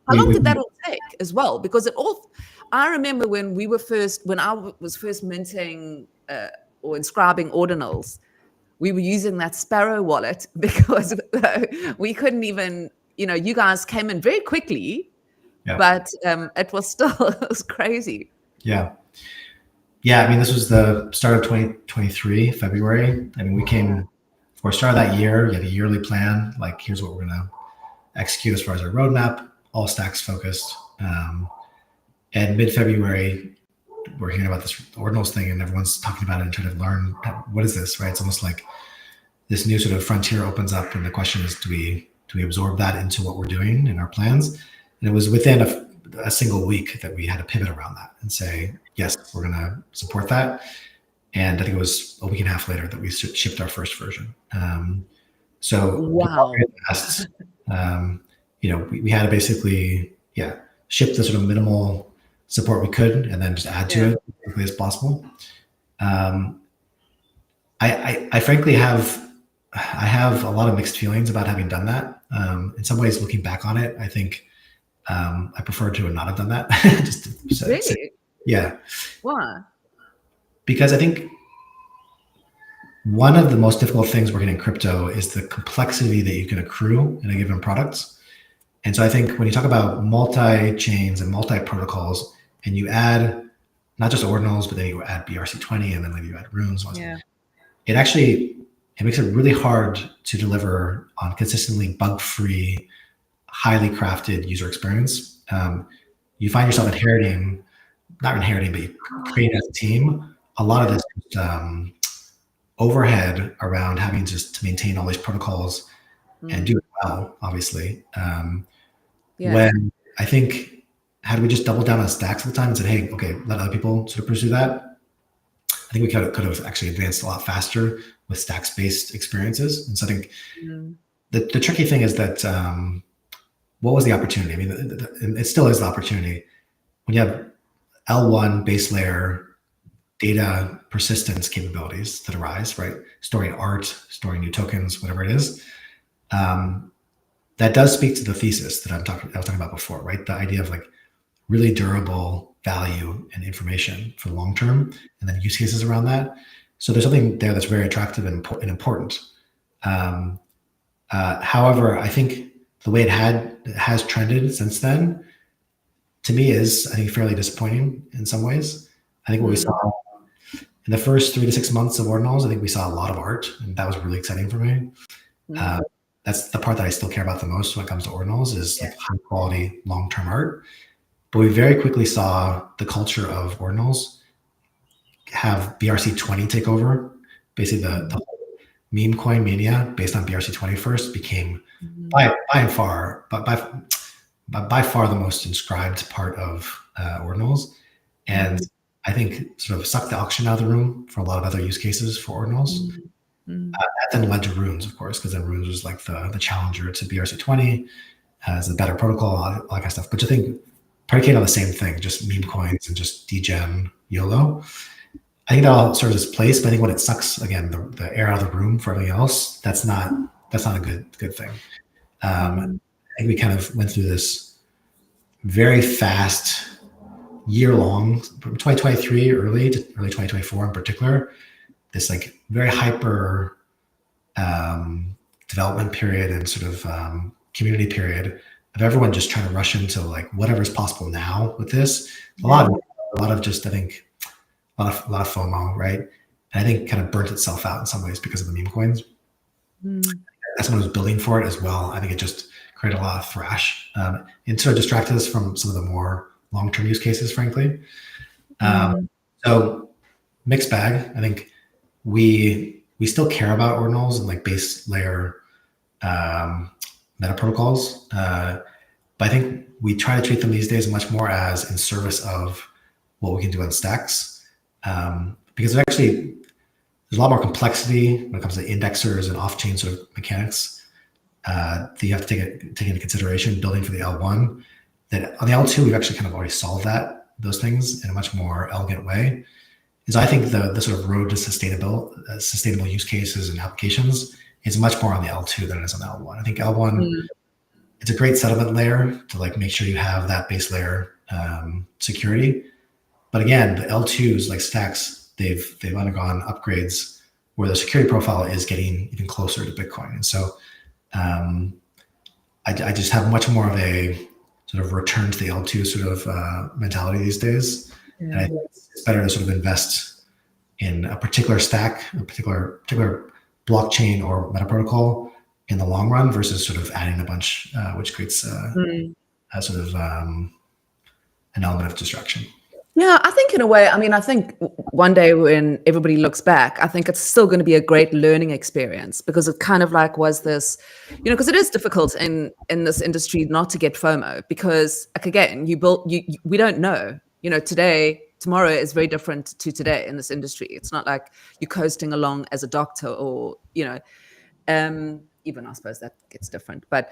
How long did that all take as well? Because I remember when I was first minting or inscribing ordinals, we were using that Sparrow wallet because we couldn't even, you guys came in very quickly, but it was still, it was crazy. Yeah. I mean, this was the start of 2023, February. I mean, we came, for start of that year, you had a yearly plan. Like, here's what we're going to execute as far as our roadmap, all stacks focused. And mid-February, we're hearing about this ordinals thing, and everyone's talking about it and trying to learn, what is this, right? It's almost like this new sort of frontier opens up, and the question is, do we absorb that into what we're doing in our plans? And it was within a single week that we had to pivot around that and say, yes, we're going to support that. And I think it was a week and a half later that we shipped our first version. Wow. We had to basically, ship the sort of minimal support we could, and then just add to it as quickly as possible. I frankly have a lot of mixed feelings about having done that. In some ways, looking back on it, I think I prefer to not have done that. Really? Yeah. Why? Because I think one of the most difficult things working in crypto is the complexity that you can accrue in a given product. And so I think when you talk about multi-chains and multi-protocols, and you add not just ordinals, but then you add BRC20, and then maybe you add runes, it makes it really hard to deliver on consistently bug-free, highly crafted user experience. You find yourself not inheriting, but you create as a team a lot of this overhead around having just to maintain all these protocols and do it well, obviously. When I think, had we just doubled down on stacks at the time and said, hey, okay, let other people sort of pursue that, I think we could have actually advanced a lot faster with stacks-based experiences. And so I think the tricky thing is that what was the opportunity? I mean, it still is the opportunity. When you have L1 base layer data persistence capabilities that arise, right? Storing art, storing new tokens, whatever it is. That does speak to the thesis that I was talking about before, right? The idea of like really durable value and information for the long term, and then use cases around that. So there's something there that's very attractive and important. However, I think the way it has trended since then, to me, is, I think, fairly disappointing in some ways. I think what we saw in the first 3 to 6 months of ordinals, I think we saw a lot of art, and that was really exciting for me. That's the part that I still care about the most when it comes to ordinals, is like high quality, long-term art. But we very quickly saw the culture of ordinals have BRC20 take over. Basically, the whole meme coin mania based on BRC20 first became by far the most inscribed part of ordinals. And I think sort of sucked the auction out of the room for a lot of other use cases for ordinals. That then led to runes, of course, because then runes was like the challenger to BRC20. has a better protocol, all that kind of stuff. But I think predicated on the same thing, just meme coins and just degen YOLO. I think that all serves its place, but I think when it sucks again the air out of the room for everything else, that's not a good thing. I think we kind of went through this very fast year-long, 2023 early 2024 in particular, this like very hyper development period and sort of community period of everyone just trying to rush into like whatever's possible now with this. A lot of just, I think, a lot of FOMO, right? And I think kind of burnt itself out in some ways because of the meme coins. As someone who's building for it as well, I think it just created a lot of thrash. It sort of distracted us from some of the more long-term use cases, frankly. So mixed bag. I think we still care about ordinals and like base layer meta protocols, but I think we try to treat them these days much more as in service of what we can do on stacks, because there's a lot more complexity when it comes to indexers and off-chain sort of mechanics that you have to take into consideration building for the L1. That on the L2 we've actually kind of already solved those things in a much more elegant way. And so I think the sort of road to sustainable use cases and applications is much more on the L2 than it is on the L1. I think L1, it's a great settlement layer to like make sure you have that base layer security. But again, the L2s like stacks, they've undergone upgrades where the security profile is getting even closer to Bitcoin. And so I just have much more of a sort of return to the L2 sort of mentality these days. And I think it's better to sort of invest in a particular stack, a particular blockchain or meta protocol in the long run versus sort of adding a bunch, which creates a sort of an element of distraction. Yeah, I think in a way, I mean, I think one day when everybody looks back, I think it's still going to be a great learning experience because it kind of like was this, because it is difficult in this industry not to get FOMO because, like, again, we don't know, tomorrow is very different to today in this industry. It's not like you're coasting along as a doctor or, even I suppose that gets different, but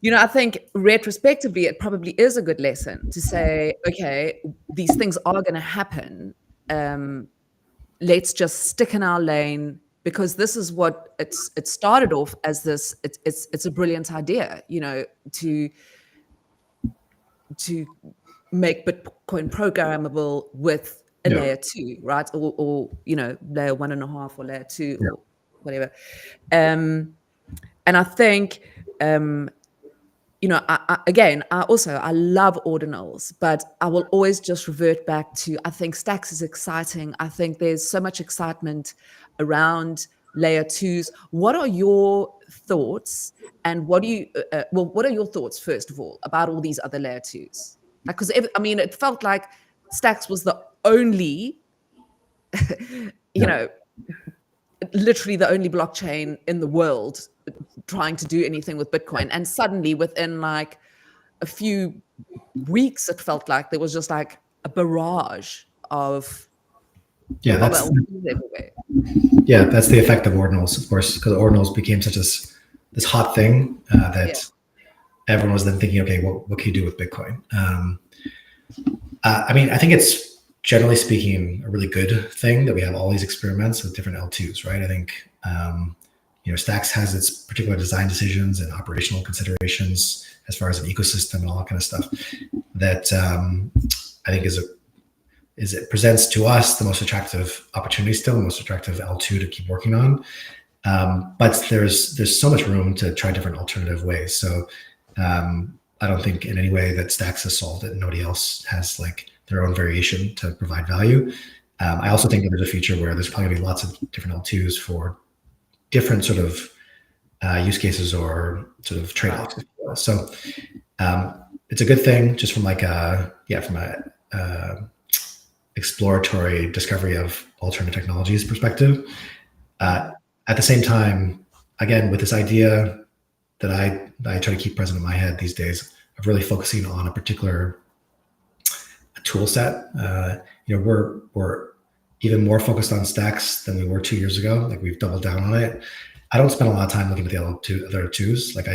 I think retrospectively, it probably is a good lesson to say, okay, these things are going to happen. Let's just stick in our lane because this is what it started off as this. It's a brilliant idea, to make Bitcoin programmable with a layer 2, right? Or layer 1.5 or layer 2 or whatever. And I think. I love ordinals, but I will always just revert back to, I think stacks is exciting. I think there's so much excitement around layer 2s. What are your thoughts? And what are your thoughts, first of all, about all these other layer 2s? Because it felt like stacks was the only, literally the only blockchain in the world trying to do anything with Bitcoin. And suddenly within like a few weeks, it felt like there was just like a barrage of that's the effect of ordinals, of course, because ordinals became such this hot thing that everyone was then thinking, okay, what can you do with Bitcoin? I think it's generally speaking a really good thing that we have all these experiments with different L2s, right? I think Stacks has its particular design decisions and operational considerations as far as an ecosystem and all that kind of stuff that I think it presents to us the most attractive opportunity still, the most attractive L2 to keep working on. But there's so much room to try different alternative ways. So I don't think in any way that Stacks has solved it and nobody else has like their own variation to provide value. I also think that there's a future where there's probably gonna be lots of different L2s for different sort of use cases or sort of trade-offs. So it's a good thing just from like from a exploratory discovery of alternative technologies perspective. At the same time, again, with this idea that I try to keep present in my head these days of really focusing on a particular tool set, we're even more focused on stacks than we were 2 years ago. Like we've doubled down on it. I don't spend a lot of time looking at the other twos. Like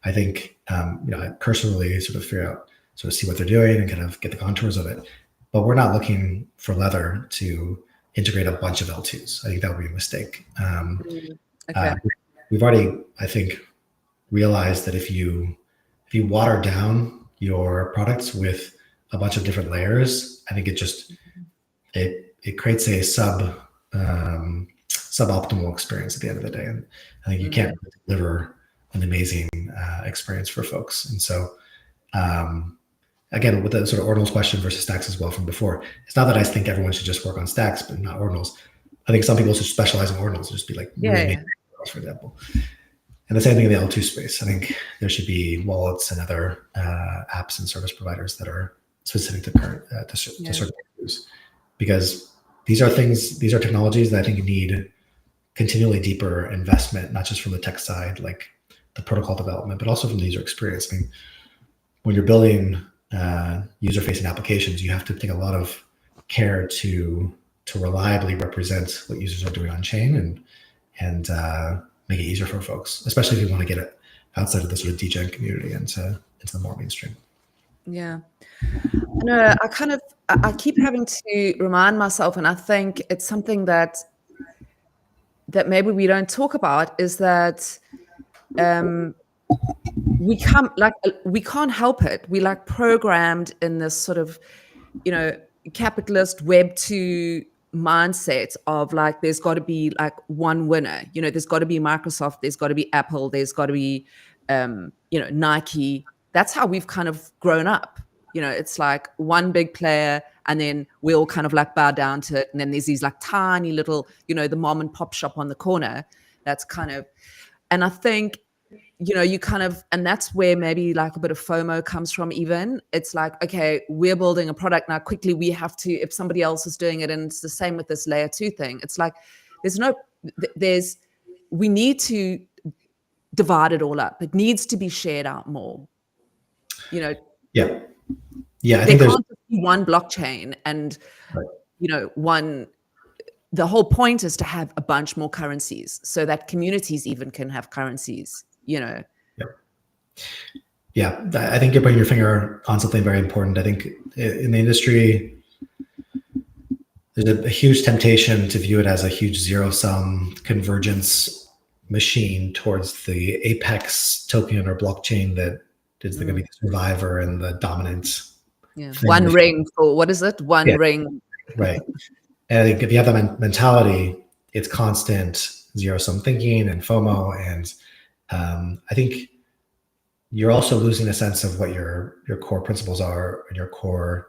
I think, I personally sort of see what they're doing and kind of get the contours of it. But we're not looking for leather to integrate a bunch of L2s. I think that would be a mistake. Okay. We've already, I think, realized that if you water down your products with a bunch of different layers, I think it creates a suboptimal experience at the end of the day. And I think you can't deliver an amazing experience for folks. And so, again, with the sort of ordinals question versus stacks as well from before, it's not that I think everyone should just work on stacks, but not ordinals. I think some people should specialize in ordinals and just be like, for example. And the same thing in the L2 space. I think there should be wallets and other apps and service providers that are specific to certain issues, because these are technologies that I think need continually deeper investment, not just from the tech side, like the protocol development, but also from the user experience. I mean, when you're building user-facing applications, you have to take a lot of care to reliably represent what users are doing on chain and make it easier for folks, especially if you want to get it outside of the sort of degen community into the more mainstream. Yeah. No, I keep having to remind myself, and I think it's something that maybe we don't talk about, is that we can't help it. We like programmed in this sort of, capitalist Web 2 mindset of like, there's got to be like one winner. There's got to be Microsoft, there's got to be Apple, there's got to be Nike. That's how we've kind of grown up. It's like one big player, and then we all kind of like bow down to it. And then there's these like tiny little, the mom and pop shop on the corner. That's kind of, and I think, you kind of, and that's where maybe like a bit of FOMO comes from even. It's like, okay, we're building a product now, quickly we have to, if somebody else is doing it, and it's the same with this layer 2 thing. It's like, we need to divide it all up. It needs to be shared out more, Yeah. I think there's one blockchain, and the whole point is to have a bunch more currencies so that communities even can have currencies. Yeah, I think you're putting your finger on something very important. I think in the industry, there's a huge temptation to view it as a huge zero-sum convergence machine towards the apex token or blockchain that is going to be the survivor and the dominant. Yeah, one ring for, what is it? One ring. Right. And I think if you have that mentality, it's constant zero-sum thinking and FOMO. And I think you're also losing a sense of what your core principles are and your core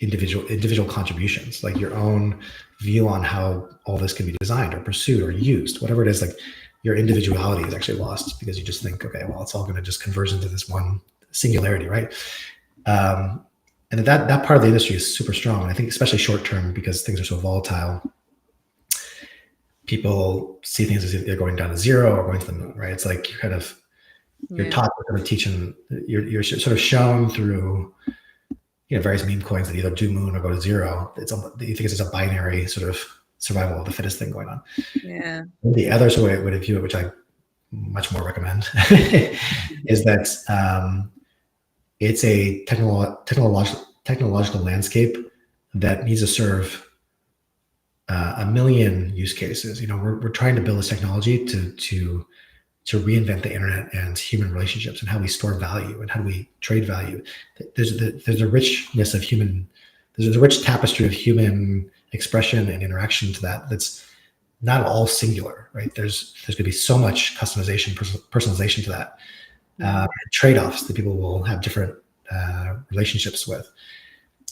individual contributions, like your own view on how all this can be designed or pursued or used, whatever it is. Like your individuality is actually lost because you just think, okay, well, it's all going to just converge into this one singularity, right? And that part of the industry is super strong. And I think especially short term, because things are so volatile, people see things as if they're going down to zero or going to the moon, right? It's like you're taught, we're teaching, you're sort of shown through various meme coins that either do moon or go to zero. You think it's just a binary sort of survival of the fittest thing going on. Yeah. The other way to view it, which I much more recommend, is that it's a technological landscape that needs to serve a million use cases. We're trying to build this technology to reinvent the internet and human relationships and how we store value and how do we trade value. There's a richness of there's a rich tapestry of human expression and interaction to that. That's not all singular, right? There's going to be so much customization, personalization to that. Trade-offs that people will have different relationships with.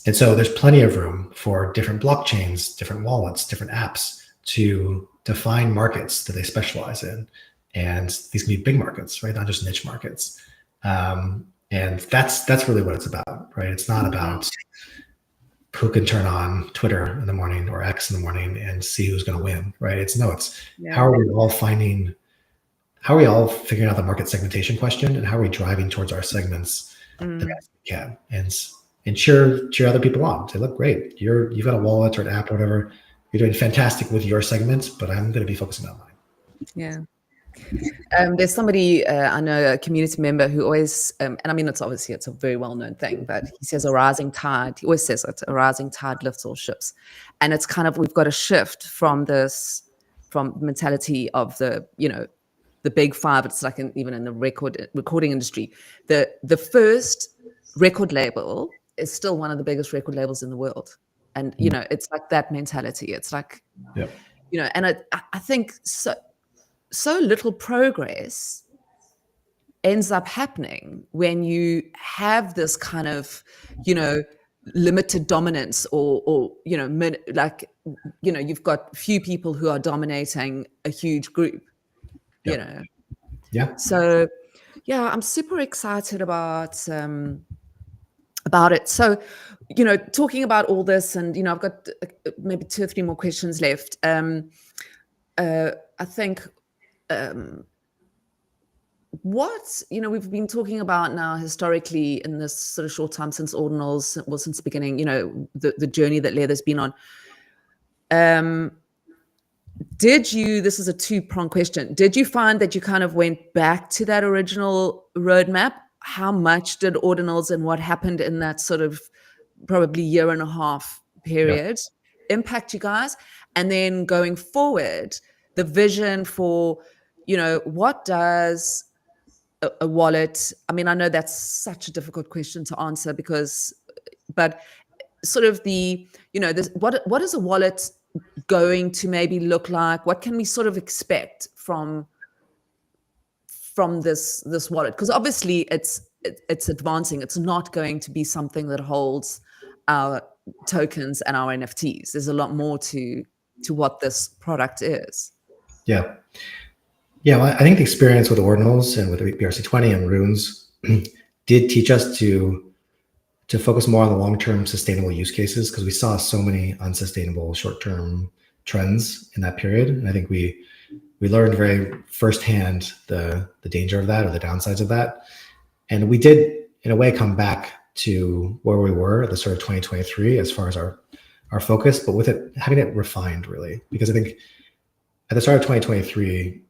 And so there's plenty of room for different blockchains, different wallets, different apps to define markets that they specialize in. And these can be big markets, right? Not just niche markets. And that's really what it's about, right? It's not about who can turn on Twitter in the morning or X in the morning and see who's going to win, right? It's how are we all figuring out the market segmentation question, and how are we driving towards our segments the best we can, and cheer other people on. Say, look, great, you've got a wallet or an app or whatever. You're doing fantastic with your segment, but I'm going to be focusing on mine. Yeah. There's somebody I know, a community member, who always, and I mean, it's a very well-known thing, but he says a rising tide. He always says it: a rising tide lifts all ships, and it's kind of, we've got to shift from mentality of the big five. It's like even in the recording industry, the first record label is still one of the biggest record labels in the world, and it's like that mentality. It's like, and I think so little progress ends up happening when you have this kind of, limited dominance, or you've got few people who are dominating a huge group, Yeah. So, yeah, I'm super excited about it. So, talking about all this, and I've got maybe 2 or 3 more questions left. I think we've been talking about now historically in this sort of short time since ordinals, since the beginning, the journey that Leather's been on. This is a 2-pronged question. Did you find that you kind of went back to that original roadmap? How much did ordinals and what happened in that sort of probably 1.5 year period impact you guys? And then going forward, the vision for, what does a wallet, I mean, I know that's such a difficult question to answer but sort of what is a wallet going to maybe look like? What can we sort of expect from this wallet? Because obviously it's advancing. It's not going to be something that holds our tokens and our NFTs. There's a lot more to what this product is. Yeah. Well, I think the experience with ordinals and with BRC20 and runes did teach us to focus more on the long-term sustainable use cases, because we saw so many unsustainable short-term trends in that period. And I think we learned very firsthand the danger of that, or the downsides of that. And we did, in a way, come back to where we were at the start of 2023 as far as our focus, but with it, having it refined, really. Because I think at the start of 2023,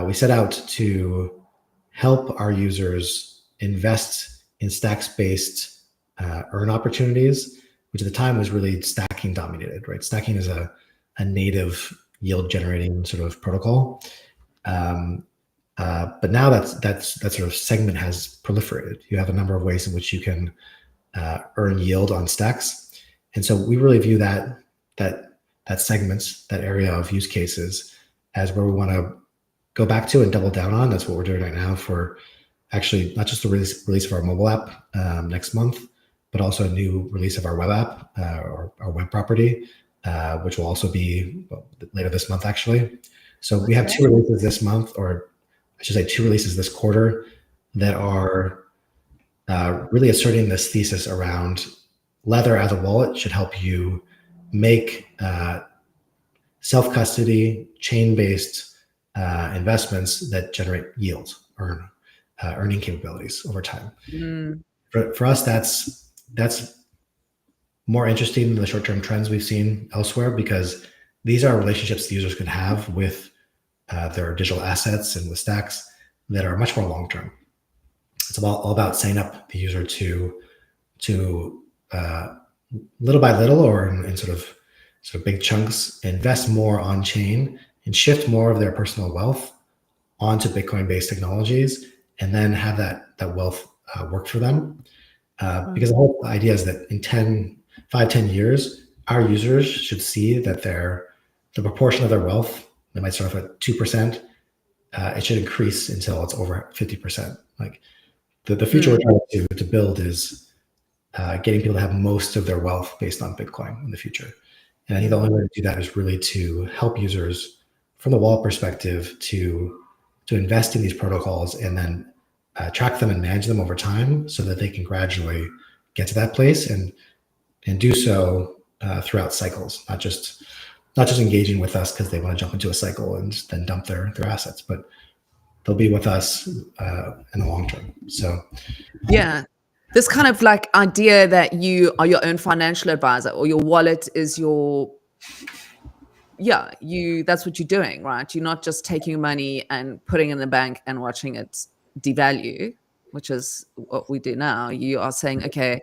we set out to help our users invest in stacks-based earn opportunities, which at the time was really stacking dominated, right? Stacking is a native yield generating sort of protocol. But now that sort of segment has proliferated. You have a number of ways in which you can earn yield on stacks. And so we really view that segment, that area of use cases, as where we want to go back to and double down on. That's what we're doing right now for actually not just the release of our mobile app next month, but also a new release of our web app, or our web property, which will also be later this month, actually. So we have 2 releases this month, or I should say 2 releases this quarter, that are really asserting this thesis around Leather as a wallet should help you make self-custody, chain-based investments that generate yield, earning capabilities over time. For us, that's more interesting than the short-term trends we've seen elsewhere, because these are relationships the users can have with their digital assets and with stacks that are much more long-term. It's all about setting up the user to little by little, or in sort of big chunks, invest more on chain and shift more of their personal wealth onto Bitcoin-based technologies, and then have that wealth work for them. Because the whole idea is that in 10 years, our users should see that the proportion of their wealth that might start off at 2%, it should increase until it's over 50%. Like the future we're trying to build is getting people to have most of their wealth based on Bitcoin in the future. And I think the only way to do that is really to help users from the wallet perspective to invest in these protocols, and then track them and manage them over time, so that they can gradually get to that place and do so throughout cycles, not just engaging with us because they want to jump into a cycle and then dump their assets, but they'll be with us in the long term. So yeah, this kind of like idea that you are your own financial advisor, or your wallet is your yeah, that's what you're doing, right? You're not just taking money and putting it in the bank and watching it devalue, which is what we do now. You are saying, okay,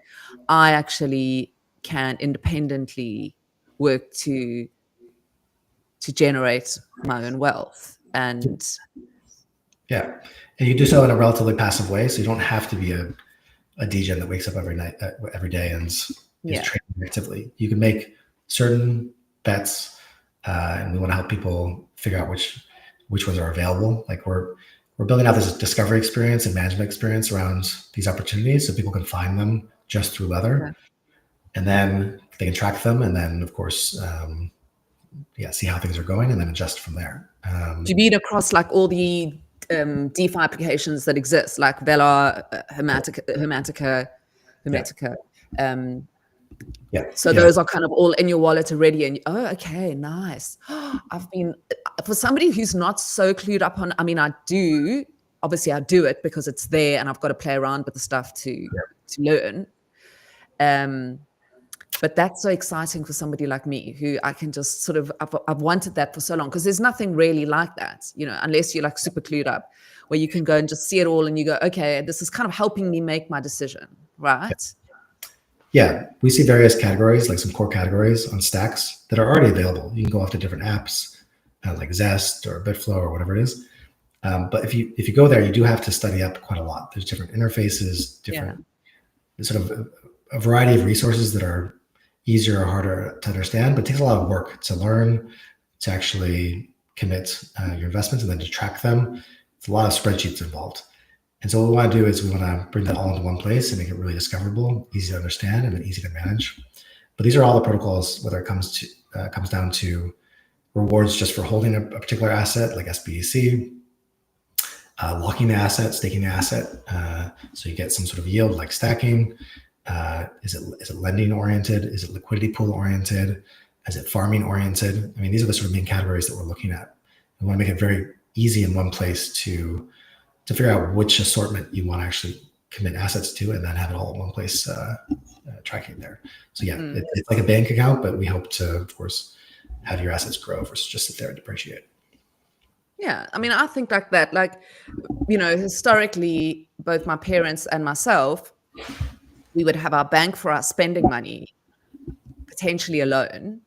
I actually can independently work to generate my own wealth. And yeah, and you do so in a relatively passive way, so you don't have to be a degen that wakes up every day and is trading actively. You can make certain bets, and we want to help people figure out which ones are available. Like we're building out this discovery experience and management experience around these opportunities, so people can find them just through Leather, and then they can track them, and then of course, see how things are going, and then adjust from there. Do you mean across like all the DeFi applications that exist, like Velar, Hermetica? So those are kind of all in your wallet already. And okay, nice. I've been, for somebody who's not so clued up on, I mean, I do it because it's there and I've got to play around with the stuff to learn. But that's so exciting for somebody like me who I can just sort of, I've wanted that for so long, because there's nothing really like that, unless you're like super clued up, where you can go and just see it all and you go, okay, this is kind of helping me make my decision, right? Yeah, we see various categories, like some core categories on Stacks that are already available. You can go off to different apps like Zest or Bitflow or whatever it is. But if you go there, you do have to study up quite a lot. There's different interfaces, different sort of a variety of resources that are easier or harder to understand, but it takes a lot of work to learn, to actually commit your investments and then to track them. It's a lot of spreadsheets involved. And so what we want to do is we want to bring that all into one place and make it really discoverable, easy to understand, and then easy to manage. But these are all the protocols, whether it comes down to rewards just for holding a particular asset like SBDC, locking the asset, staking the asset, so you get some sort of yield like stacking. Is it lending oriented? Is it liquidity pool oriented? Is it farming oriented? I mean, these are the sort of main categories that we're looking at. We want to make it very easy in one place to figure out which assortment you want to actually commit assets to, and then have it all in one place tracking there. So it's like a bank account, but we hope to, of course, have your assets grow versus just sit there and depreciate. Yeah, I mean, I think like that, like, historically, both my parents and myself, we would have our bank for our spending money, potentially a loan.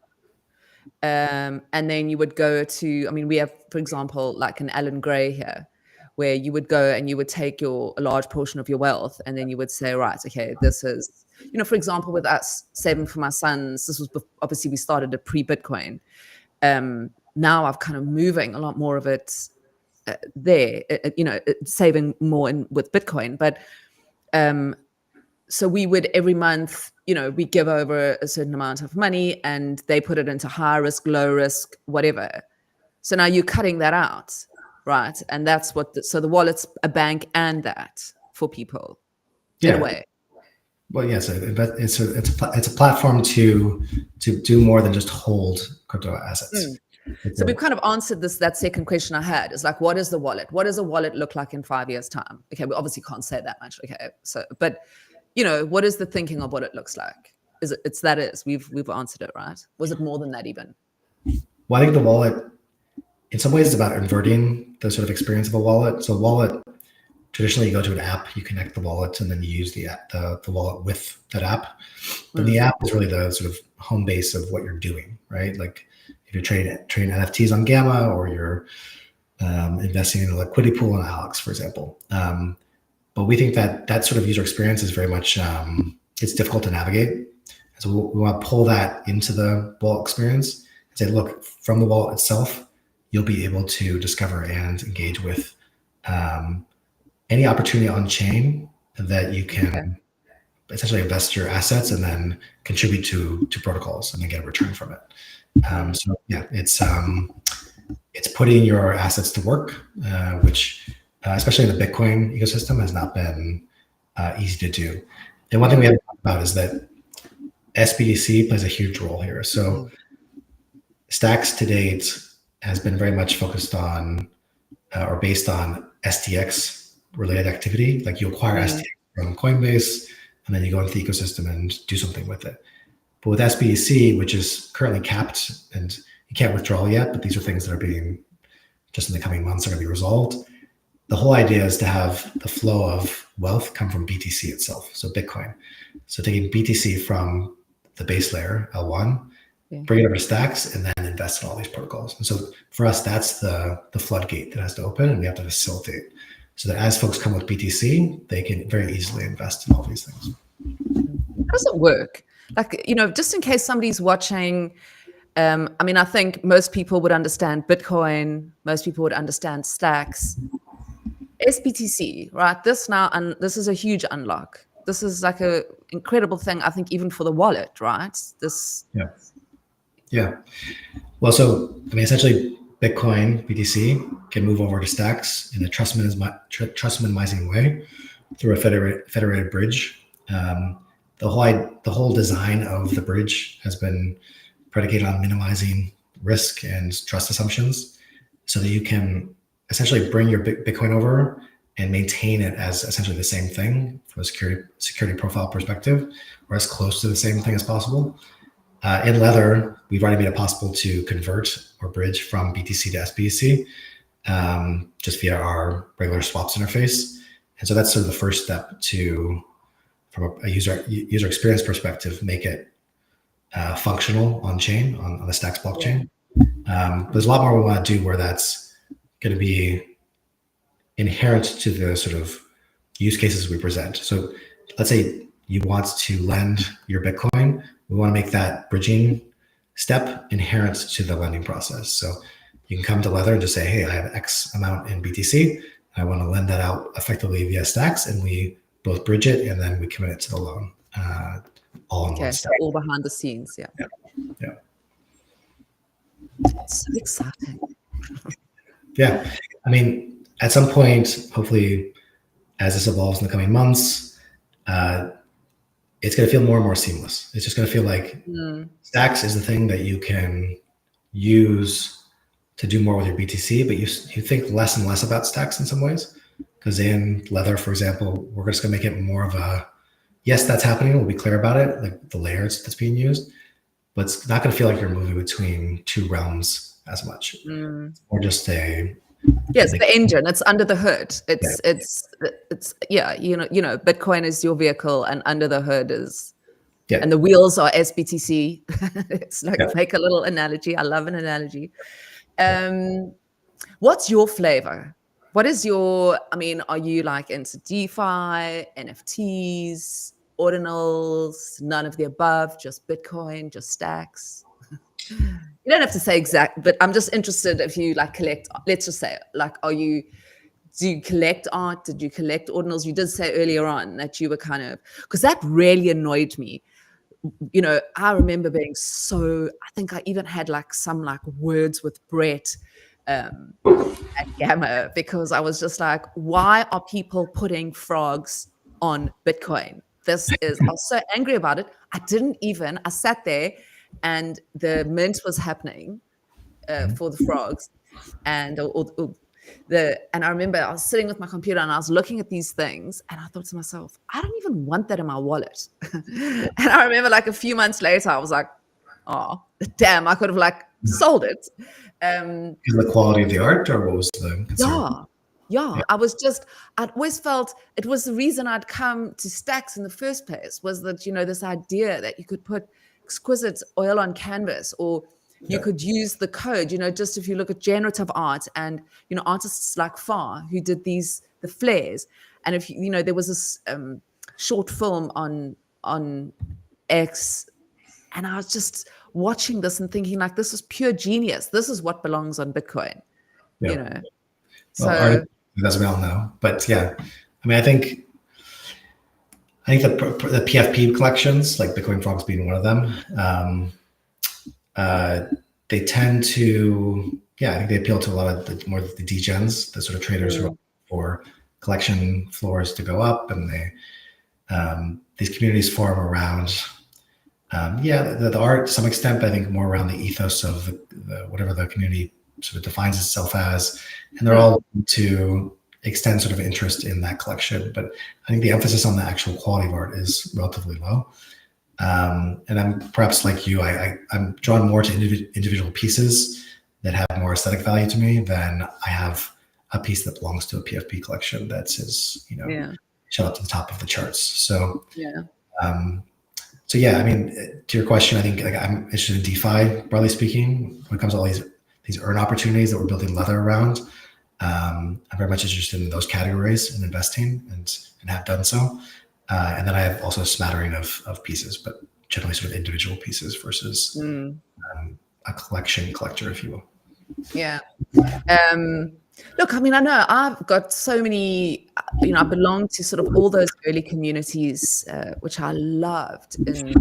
And then you would go to, I mean, we have, for example, like an Alan Gray here, where you would go and you would take a large portion of your wealth, and then you would say, right, okay, this is, for example, with us saving for my sons, this was, obviously we started a pre-Bitcoin. Now I've kind of moving a lot more of it there, saving more with Bitcoin. But so we would every month, we give over a certain amount of money and they put it into high risk, low risk, whatever. So now you're cutting that out, right? And that's so the wallet's a bank and that for people in a way. Well, yes, it's a platform to do more than just hold crypto assets. So we've kind of answered that second question I had, is like, what is the wallet? What does a wallet look like in 5 years' time? Okay, we obviously can't say that much. Okay, so but what is the thinking of what it looks like? We've answered it, right? Was it more than that even? Well, I think the wallet, in some ways, is about inverting the sort of experience of a wallet. So a wallet, traditionally you go to an app, you connect the wallet, and then you use the wallet with that app. But the app is really the sort of home base of what you're doing, right? Like if you're trading NFTs on Gamma, or you're investing in a liquidity pool on Alex, for example. But we think that sort of user experience is very much, it's difficult to navigate. So we want to pull that into the wallet experience and say, look, from the wallet itself, you'll be able to discover and engage with any opportunity on chain that you can essentially invest your assets and then contribute to protocols and then get a return from it. So yeah, it's putting your assets to work, which especially in the Bitcoin ecosystem has not been easy to do. And one thing we haven't talked about is that SBDC plays a huge role here. So Stacks to date has been very much focused on or based on STX related activity. Like you acquire STX from Coinbase and then you go into the ecosystem and do something with it. But with SBDC, which is currently capped and You can't withdraw yet, but these are things that are being, just in the coming months, are going to be resolved. The whole idea is to have the flow of wealth come from BTC itself, so Bitcoin. So taking BTC from the base layer, L1, bring it over to Stacks, and then invest in all these protocols. And so for us, that's the floodgate that has to open, and we have to facilitate so that as folks come with BTC, they can very easily invest in all these things. How does it work? Like, just in case somebody's watching, I think most people would understand Bitcoin. Most people would understand Stacks. SBTC, right? This is a huge unlock. This is like a incredible thing, I think, even for the wallet, right? Yeah. Well, so essentially, Bitcoin BTC can move over to Stacks in a trust minimizing way through a federated bridge. The whole design of the bridge has been predicated on minimizing risk and trust assumptions, so that you can essentially bring your Bitcoin over and maintain it as essentially the same thing from a security profile perspective, or as close to the same thing as possible. In Leather, we've already made it possible to convert or bridge from BTC to SBTC just via our regular swaps interface. And so that's sort of the first step from a user experience perspective, make it functional on chain, on the Stacks blockchain. There's a lot more we want to do where that's going to be inherent to the sort of use cases we present. So let's say you want to lend your Bitcoin. We want to make that bridging step inherent to the lending process. So you can come to Leather and just say, hey, I have X amount in BTC. I want to lend that out effectively via Stacks, and we both bridge it, and then we commit it to the loan all in one step. All behind the scenes, yeah. It's so exciting. Yeah. At some point, hopefully, as this evolves in the coming months, it's going to feel more and more seamless. It's just going to feel like Stacks is the thing that you can use to do more with your BTC, but you think less and less about Stacks in some ways. Because in Leather, for example, we're just going to make it more of a, yes, that's happening. We'll be clear about it, like the layers that's being used, but it's not going to feel like you're moving between two realms as much. Or just the engine. It's under the hood. It's Bitcoin is your vehicle, and under the hood is, and the wheels are SBTC. It's like make a little analogy. I love an analogy. What's your flavor? What is your? Are you like into DeFi, NFTs, ordinals, none of the above, just Bitcoin, just Stacks? You don't have to say exact, but I'm just interested if you like collect, let's just say, like, do you collect art? Did you collect ordinals? You did say earlier on that you were kind of, because that really annoyed me. I remember being I think I even had like some like words with Brett at Gamma, because I was just like, why are people putting frogs on Bitcoin? I was so angry about it. I sat there, and the mint was happening for the frogs, and I remember I was sitting with my computer and I was looking at these things, and I thought to myself, I don't even want that in my wallet. And I remember like a few months later, I was like, oh damn, I could have like sold it. The quality of the art, or what was the concern? Yeah. I always felt it was the reason I'd come to Stacks in the first place, was that, this idea that you could put exquisite oil on canvas, or you could use the code, just if you look at generative art and, artists like Far who did the flares. And if, there was this short film on X, and I was just watching this and thinking like, this is pure genius. This is what belongs on Bitcoin, So art, as we all know, but I think the PFP collections, like Bitcoin Frogs being one of them, they tend to, I think they appeal to a lot of the degens, the sort of traders who are for collection floors to go up, and these communities form around, the art to some extent, but I think more around the ethos of whatever the community sort of defines itself as, and they're all to extend sort of interest in that collection. But I think the emphasis on the actual quality of art is relatively low. And I'm perhaps like you, I'm drawn more to individual pieces that have more aesthetic value to me than I have a piece that belongs to a PFP collection that says, shout up to the top of the charts. So, so yeah, I mean, to your question, I think like, I'm interested in DeFi, broadly speaking, when it comes to all these earn opportunities that we're building leather around. I'm very much interested in those categories and investing and have done so. And then I have also a smattering of pieces, but generally sort of individual pieces versus a collector, if you will. Yeah. Look, I mean, I know I've got so many, I belong to sort of all those early communities, which I loved in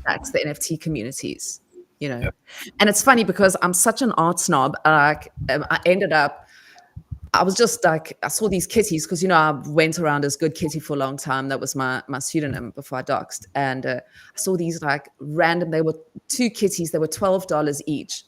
that's the NFT communities, Yep. And it's funny because I'm such an art snob. Like, I was just like, I saw these kitties because, I went around as Good Kitty for a long time. That was my pseudonym before I doxed. And I saw these like random, they were 2 kitties. They were $12 each.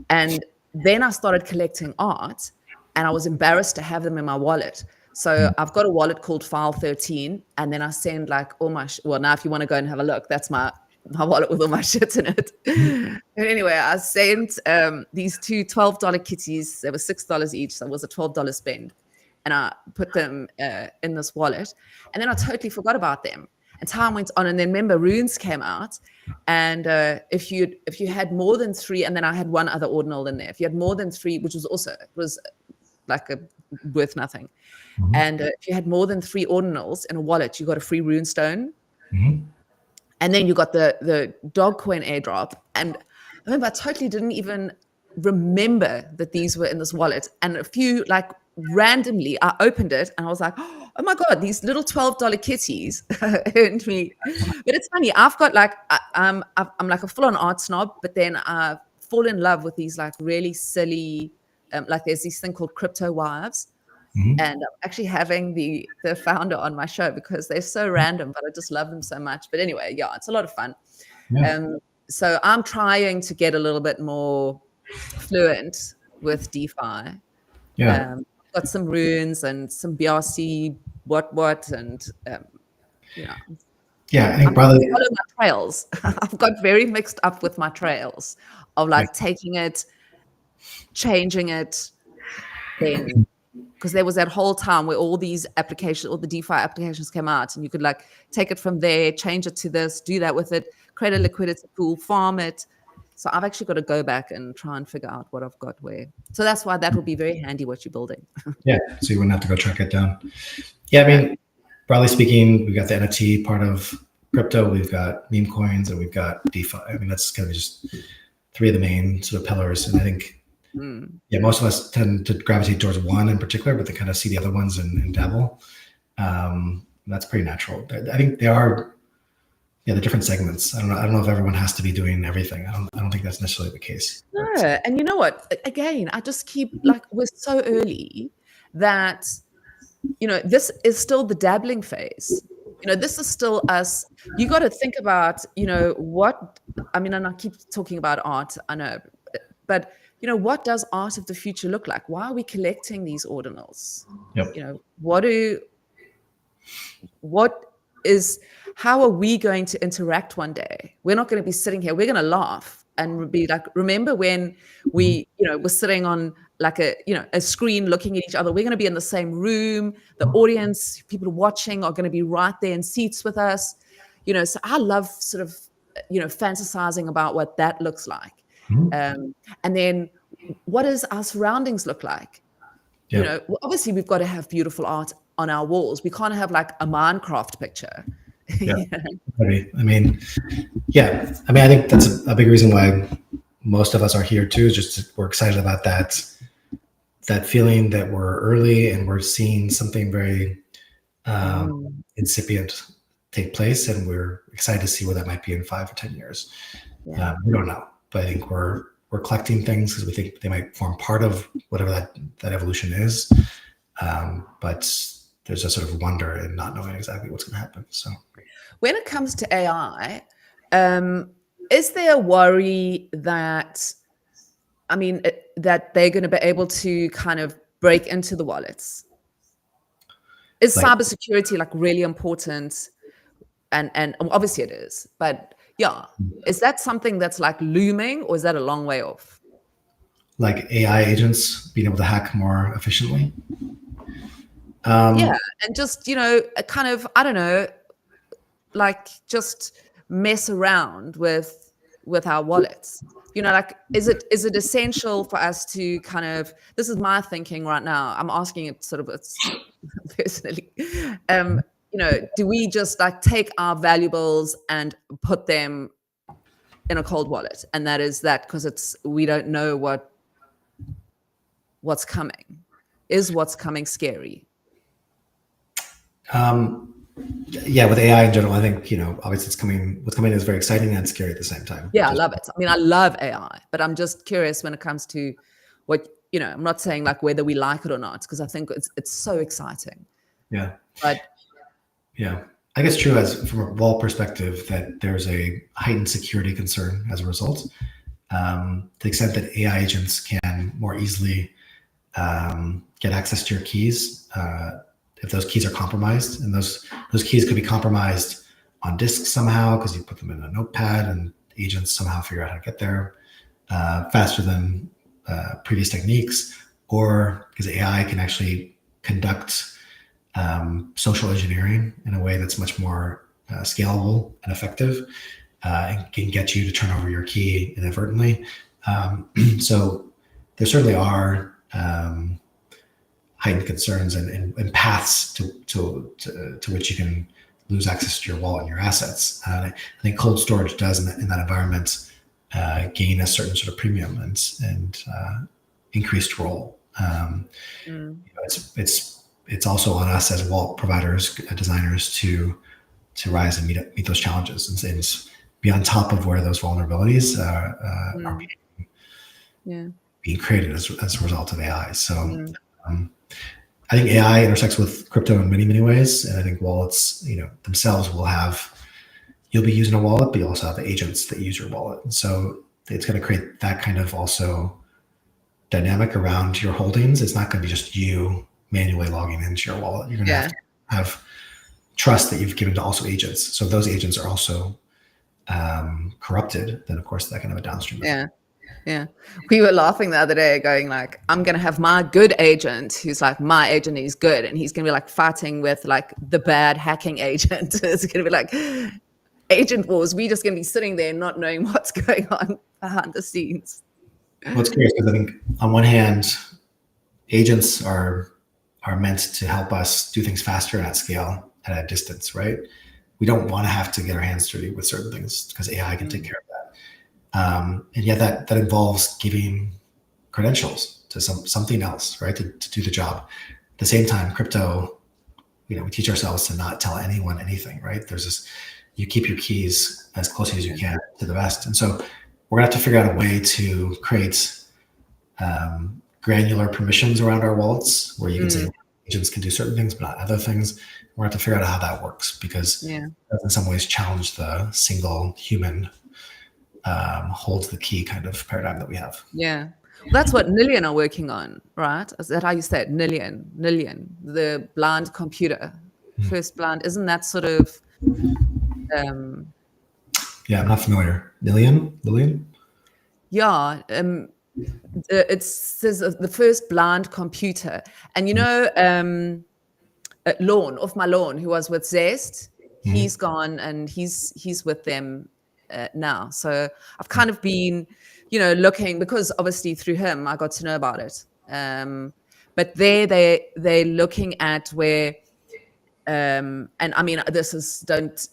And then I started collecting art and I was embarrassed to have them in my wallet. So I've got a wallet called File 13. And then I send like all my, now if you want to go and have a look, that's my wallet with all my shit in it. And anyway, I sent these 2 $12 kitties. They were $6 each. So it was a $12 spend. And I put them in this wallet. And then I totally forgot about them. And time went on. And then remember, runes came out. And if you had more than 3, and then I had one other ordinal in there. If you had more than 3, which was also, it was like worth nothing. Mm-hmm. And if you had more than 3 ordinals in a wallet, you got a free rune stone. Mm-hmm. And then you got the dog coin airdrop. And I remember I totally didn't even remember that these were in this wallet. And a few, like randomly, I opened it and I was like, oh my God, these little $12 kitties earned me. But it's funny, I've got like, I'm like a full-on art snob, but then I fall in love with these like really silly, like there's this thing called crypto wives. Mm-hmm. And I'm actually having the founder on my show because they're so random, but I just love them so much. But anyway, yeah, it's a lot of fun. Yeah. So I'm trying to get a little bit more fluent with DeFi. Yeah. Got some runes and some BRC, what, and Yeah, I think probably follow my trails. I've got very mixed up with my trails of like taking it, changing it, then. Because there was that whole time where all these applications, all the DeFi applications came out and you could like take it from there, change it to this, do that with it, create a liquidity pool, farm it. So I've actually got to go back and try and figure out what I've got where. So that's why that will be very handy what you're building. Yeah, so you wouldn't have to go track it down. Yeah, I mean, broadly speaking, we've got the NFT part of crypto, we've got meme coins, and we've got DeFi. I mean, that's kind of just 3 of the main sort of pillars. And I think most of us tend to gravitate towards one in particular, but they kind of see the other ones and dabble. That's pretty natural. I think they are, the different segments. I don't know if everyone has to be doing everything. I don't think that's necessarily the case. No, and you know what? Again, I just keep like we're so early that this is still the dabbling phase. This is still us. You got to think about what I mean, and I keep talking about art. I know, but. What does art of the future look like? Why are we collecting these ordinals? Yep. How are we going to interact one day? We're not going to be sitting here. We're going to laugh and be like, remember when we, were sitting on like a screen looking at each other? We're going to be in the same room. The audience, people watching are going to be right there in seats with us. So I love sort of, fantasizing about what that looks like. And then what does our surroundings look like? Yeah. Obviously we've got to have beautiful art on our walls. We can't have like a Minecraft picture. Yeah. I mean, I think that's a big reason why most of us are here too, is just we're excited about that feeling that we're early and we're seeing something very incipient take place, and we're excited to see where that might be in 5 or 10 years. We don't know. But I think we're collecting things because we think they might form part of whatever that evolution is. But there's a sort of wonder in not knowing exactly what's going to happen. So, when it comes to AI, is there a worry that, that they're going to be able to kind of break into the wallets? Is cybersecurity like really important and obviously it is, but yeah, is that something that's like looming, or is that a long way off? Like AI agents being able to hack more efficiently. Yeah, and just, a kind of, I don't know, like just mess around with our wallets. Like, is it essential for us to kind of, this is my thinking right now, I'm asking it sort of personally, do we just like take our valuables and put them in a cold wallet, and that is that because we don't know what's coming? Is what's coming scary? Yeah, with AI in general, I think, obviously what's coming is very exciting and scary at the same time. Yeah, I love it. I mean, I love AI, but I'm just curious when it comes to what, I'm not saying like whether we like it or not, because I think it's so exciting. Yeah. But yeah, I guess true as from a wall perspective that there's a heightened security concern as a result. To the extent that AI agents can more easily get access to your keys, if those keys are compromised, and those keys could be compromised on disk somehow because you put them in a notepad and agents somehow figure out how to get there faster than previous techniques, or because AI can actually conduct social engineering in a way that's much more scalable and effective, and can get you to turn over your key inadvertently. So there certainly are heightened concerns and paths to which you can lose access to your wallet and your assets. I think cold storage does in that environment gain a certain sort of premium and increased role. It's also on us as wallet providers, designers, to rise and meet those challenges and be on top of where those vulnerabilities are being created as a result of AI. So I think AI intersects with crypto in many, many ways. And I think wallets, themselves you'll be using a wallet, but you also have agents that use your wallet. And so it's going to create that kind of also dynamic around your holdings. It's not going to be just you manually logging into your wallet. You're going to have trust that you've given to also agents. So if those agents are also corrupted, then of course that can have a downstream effect. Yeah. We were laughing the other day going like, I'm going to have my good agent who's like my agent, he's good. And he's going to be like fighting with like the bad hacking agent. It's going to be like agent wars. We're just going to be sitting there not knowing what's going on behind the scenes. What's curious because I think on one hand, agents are meant to help us do things faster and at scale and at a distance, right? We don't want to have to get our hands dirty with certain things because AI can take care of that. And yet that involves giving credentials to something else, right? To do the job. At the same time, crypto, we teach ourselves to not tell anyone anything, right? There's this, you keep your keys as close as you can to the vest. And so we're gonna have to figure out a way to create granular permissions around our wallets where you can say agents can do certain things, but not other things. We're gonna have to figure out how that works because it does in some ways challenge the single human holds the key kind of paradigm that we have. Yeah. Well, that's what Nillion are working on, right? Is that how you say it? Nillion, the blind computer. First blind, isn't that sort of yeah, I'm not familiar. Lillian? Yeah. It says the first blind computer. And Lawn, off my lawn, who was with Zest, he's gone and he's with them now. So I've kind of been, looking because obviously through him I got to know about it. But they're looking at where, and I mean this is don't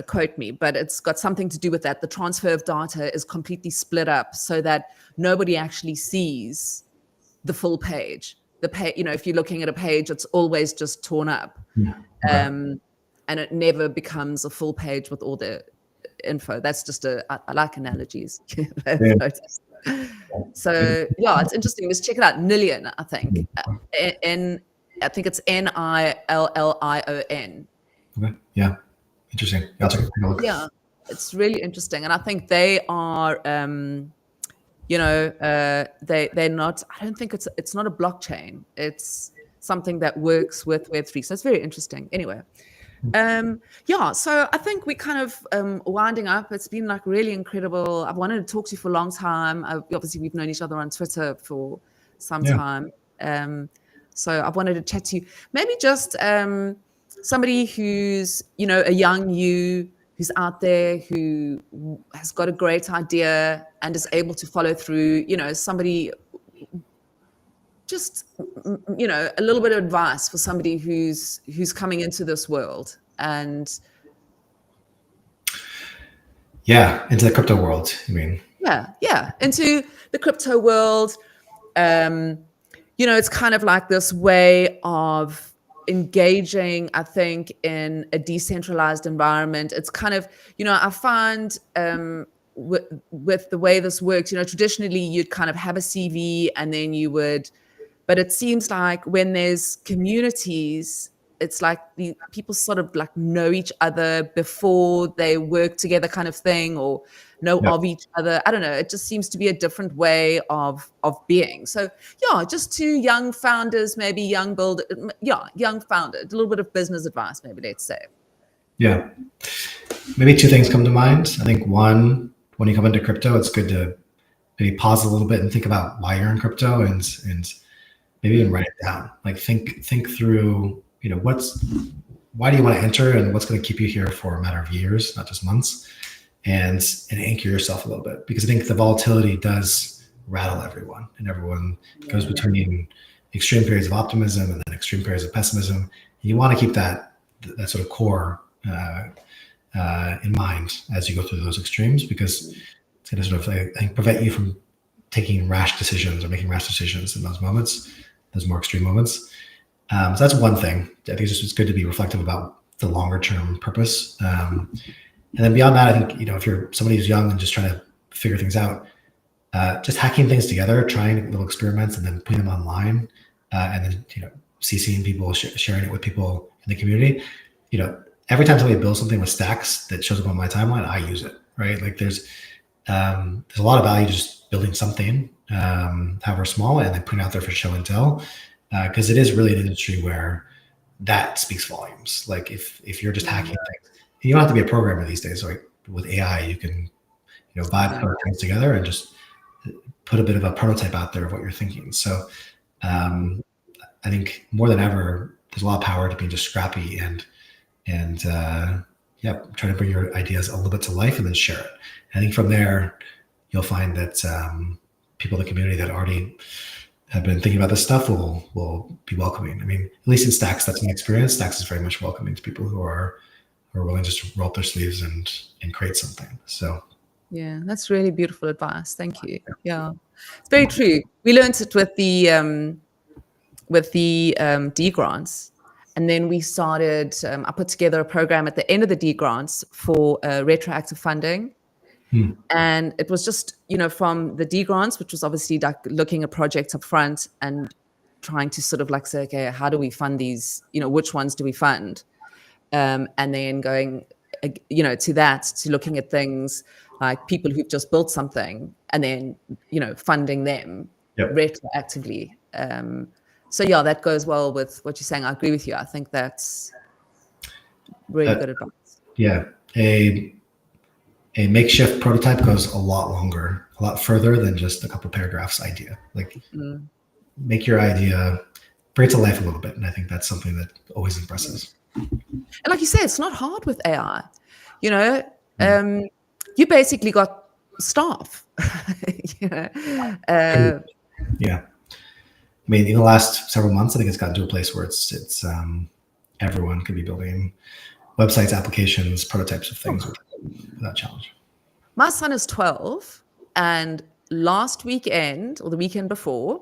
quote me, but it's got something to do with that. The transfer of data is completely split up so that nobody actually sees the full page. The page, if you're looking at a page, it's always just torn up, and it never becomes a full page with all the info. That's just I like analogies. So yeah, it's interesting. Let's check it out. Nillion, I think. I think it's Nillion. Okay. Yeah. Interesting. Yeah, I'll take a look. Yeah, it's really interesting, and I think they are. They're not. I don't think it's not a blockchain. It's something that works with Web3. So it's very interesting. Anyway, Yeah, so I think we kind of winding up. It's been like really incredible. I've wanted to talk to you for a long time. Obviously, we've known each other on Twitter for some Yeah. time. So I've wanted to chat to you. Maybe just somebody who's, a young you who's out there who has got a great idea and is able to follow through, somebody just, a little bit of advice for somebody who's coming into this world and into the crypto world, you mean? yeah, into the crypto world. It's kind of like this way of engaging, I think, in a decentralized environment. It's kind of, I find with the way this works, traditionally you'd kind of have a CV and then but it seems like when there's communities, it's like the people sort of like know each other before they work together, kind of thing, or know Yep. of each other. I don't know. It just seems to be a different way of being. So yeah, just two young founders, maybe young founder, a little bit of business advice, maybe let's say. Yeah. Maybe two things come to mind. I think one, when you come into crypto, it's good to maybe pause a little bit and think about why you're in crypto and maybe even write it down. Like think through, why do you want to enter and what's going to keep you here for a matter of years, not just months, and anchor yourself a little bit, because I think the volatility does rattle everyone, and everyone goes between extreme periods of optimism and then extreme periods of pessimism. And you want to keep that sort of core in mind as you go through those extremes, because it's going to sort of, I think, prevent you from taking rash decisions or making rash decisions in those moments, those more extreme moments. So that's one thing. I think it's good to be reflective about the longer term purpose. And then beyond that, I think, if you're somebody who's young and just trying to figure things out, just hacking things together, trying little experiments and then putting them online, and then, CCing people, sharing it with people in the community. Every time somebody builds something with stacks that shows up on my timeline, I use it, right? Like there's a lot of value to just building something, however small, and then putting it out there for show and tell, because it is really an industry where that speaks volumes. Like if you're just hacking things, you don't have to be a programmer these days. Like with AI, you can, vibe put things together and just put a bit of a prototype out there of what you're thinking. So I think more than ever, there's a lot of power to being just scrappy and try to bring your ideas a little bit to life and then share it. I think from there, you'll find that people in the community that already have been thinking about this stuff will be welcoming. I mean, at least in Stacks, that's my experience. Stacks is very much welcoming to people who are willing to just roll up their sleeves and create something. So yeah, that's really beautiful advice. Thank you. Yeah, it's very true. We learned it with the D grants. And then we started, I put together a program at the end of the D grants for retroactive funding. And it was just, from the D grants, which was obviously like looking at projects up front and trying to sort of like say, okay, how do we fund these? Which ones do we fund? And then going, to looking at things like people who've just built something and then, funding them retroactively. So yeah, that goes well with what you're saying. I agree with you. I think that's really good advice. Yeah. A makeshift prototype goes a lot further than just a couple paragraphs idea. Like make your idea, bring it to life a little bit. And I think that's something that always impresses. And like you said, it's not hard with AI. You basically got staff. Yeah. I mean, in the last several months, I think it's gotten to a place where it's everyone could be building websites, applications, prototypes of things without challenge. My son is 12, and last weekend or the weekend before,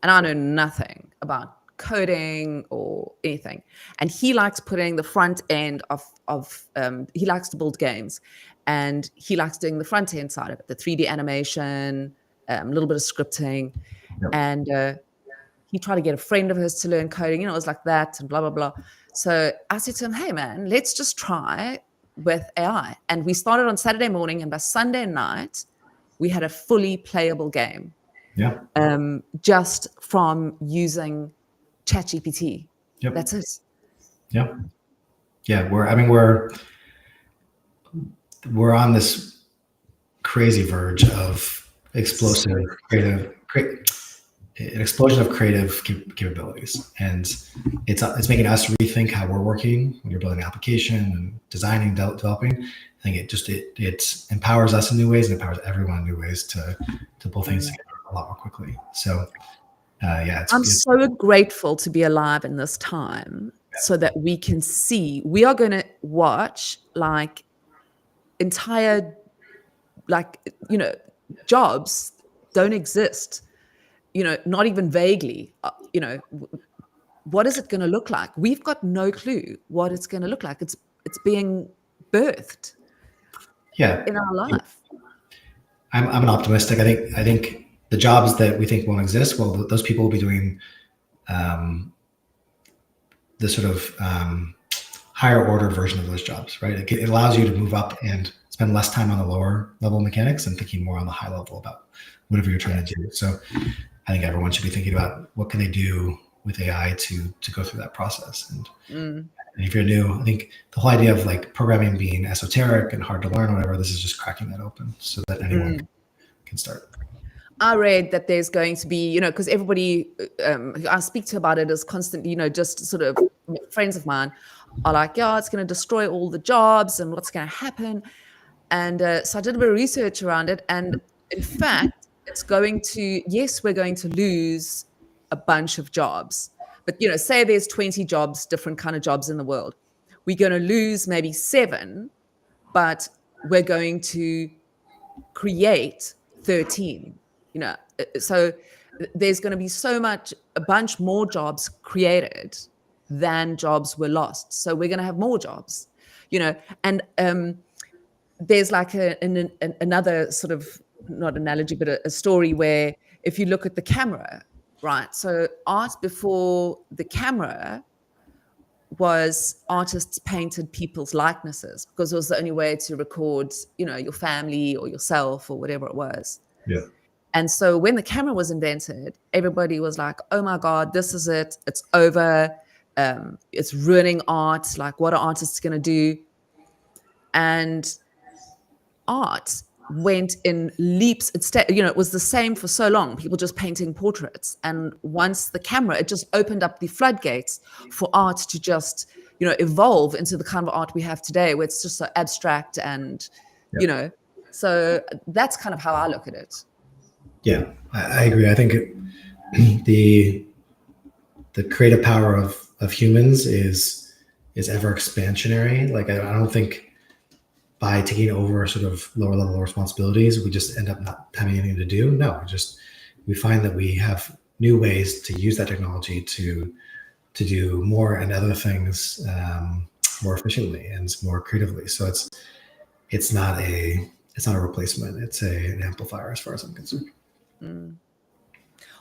and I know nothing about coding or anything, and he likes putting the front end of he likes to build games, and he likes doing the front end side of it, the 3D animation, a little bit of scripting, and he tried to get a friend of his to learn coding, it was like that and blah, blah, blah. So I said to him, hey man, let's just try with AI. And we started on Saturday morning, and by Sunday night, we had a fully playable game. Yeah. Just from using ChatGPT. Yep. That's it. Yeah. Yeah, we're on this crazy verge of explosive an explosion of creative capabilities, and it's making us rethink how we're working when you're building an application and designing, developing. I think it empowers us in new ways and empowers everyone in new ways to pull things together a lot more quickly. So yeah, I'm so grateful to be alive in this time, so that we can see. We are going to watch like entire, like, jobs don't exist. Not even vaguely. What is it going to look like? We've got no clue what it's going to look like. It's being birthed. Yeah, in our life. I'm an optimistic. I think the jobs that we think won't exist, well, those people will be doing the sort of higher order version of those jobs, right? It allows you to move up and spend less time on the lower level mechanics and thinking more on the high level about whatever you're trying to do. So I think everyone should be thinking about what can they do with AI to go through that process. And if you're new, I think the whole idea of like programming being esoteric and hard to learn or whatever, this is just cracking that open so that anyone can start. I read that there's going to be, because everybody who I speak to about it is constantly, just sort of friends of mine are like, yeah, it's going to destroy all the jobs and what's going to happen. And so I did a bit of research around it. And in fact, it's going to, yes, we're going to lose a bunch of jobs. But, say there's 20 jobs, different kind of jobs in the world. We're going to lose maybe 7, but we're going to create 13. So there's going to be a bunch more jobs created than jobs were lost. So we're going to have more jobs, and there's like another sort of, not analogy, but a story where if you look at the camera, right? So art before the camera was artists painted people's likenesses because it was the only way to record, your family or yourself or whatever it was. Yeah. And so when the camera was invented, everybody was like, oh my God, this is it. It's over. It's ruining art. Like, what are artists going to do? And art went in leaps. It was the same for so long. People just painting portraits. And once the camera, it just opened up the floodgates for art to just, evolve into the kind of art we have today, where it's just so abstract and, so that's kind of how I look at it. Yeah, I agree. I think the creative power of humans is ever expansionary. Like I don't think by taking over sort of lower level responsibilities, we just end up not having anything to do. No, we find that we have new ways to use that technology to do more and other things more efficiently and more creatively. So it's not a replacement. It's an amplifier as far as I'm concerned.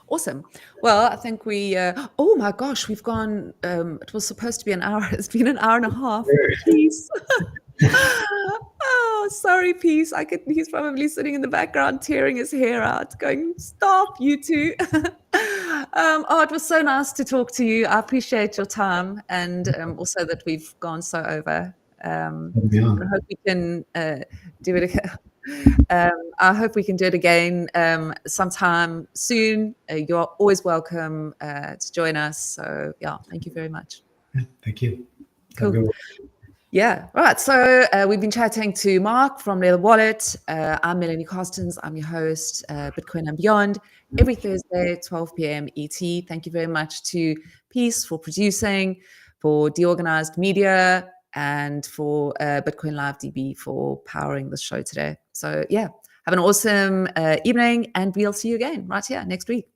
Awesome. Well, I think we, oh my gosh, we've gone, it was supposed to be an hour. It's been an hour and a half. Peace. Oh, sorry, Peace. He's probably sitting in the background, tearing his hair out, going, stop, you two. It was so nice to talk to you. I appreciate your time, and also that we've gone so over. I hope we can do it again. I hope we can do it again sometime soon. You're always welcome to join us. So yeah, thank you very much. Thank you. Cool. Yeah, right. So we've been chatting to Mark from Leather Wallet. I'm Melanie Carstens. I'm your host, Bitcoin and Beyond, every Thursday, 12 p.m. ET. Thank you very much to Peace for producing, for Deorganized Media, and for Bitcoin Live DB for powering the show today. So yeah, have an awesome evening, and we'll see you again right here next week.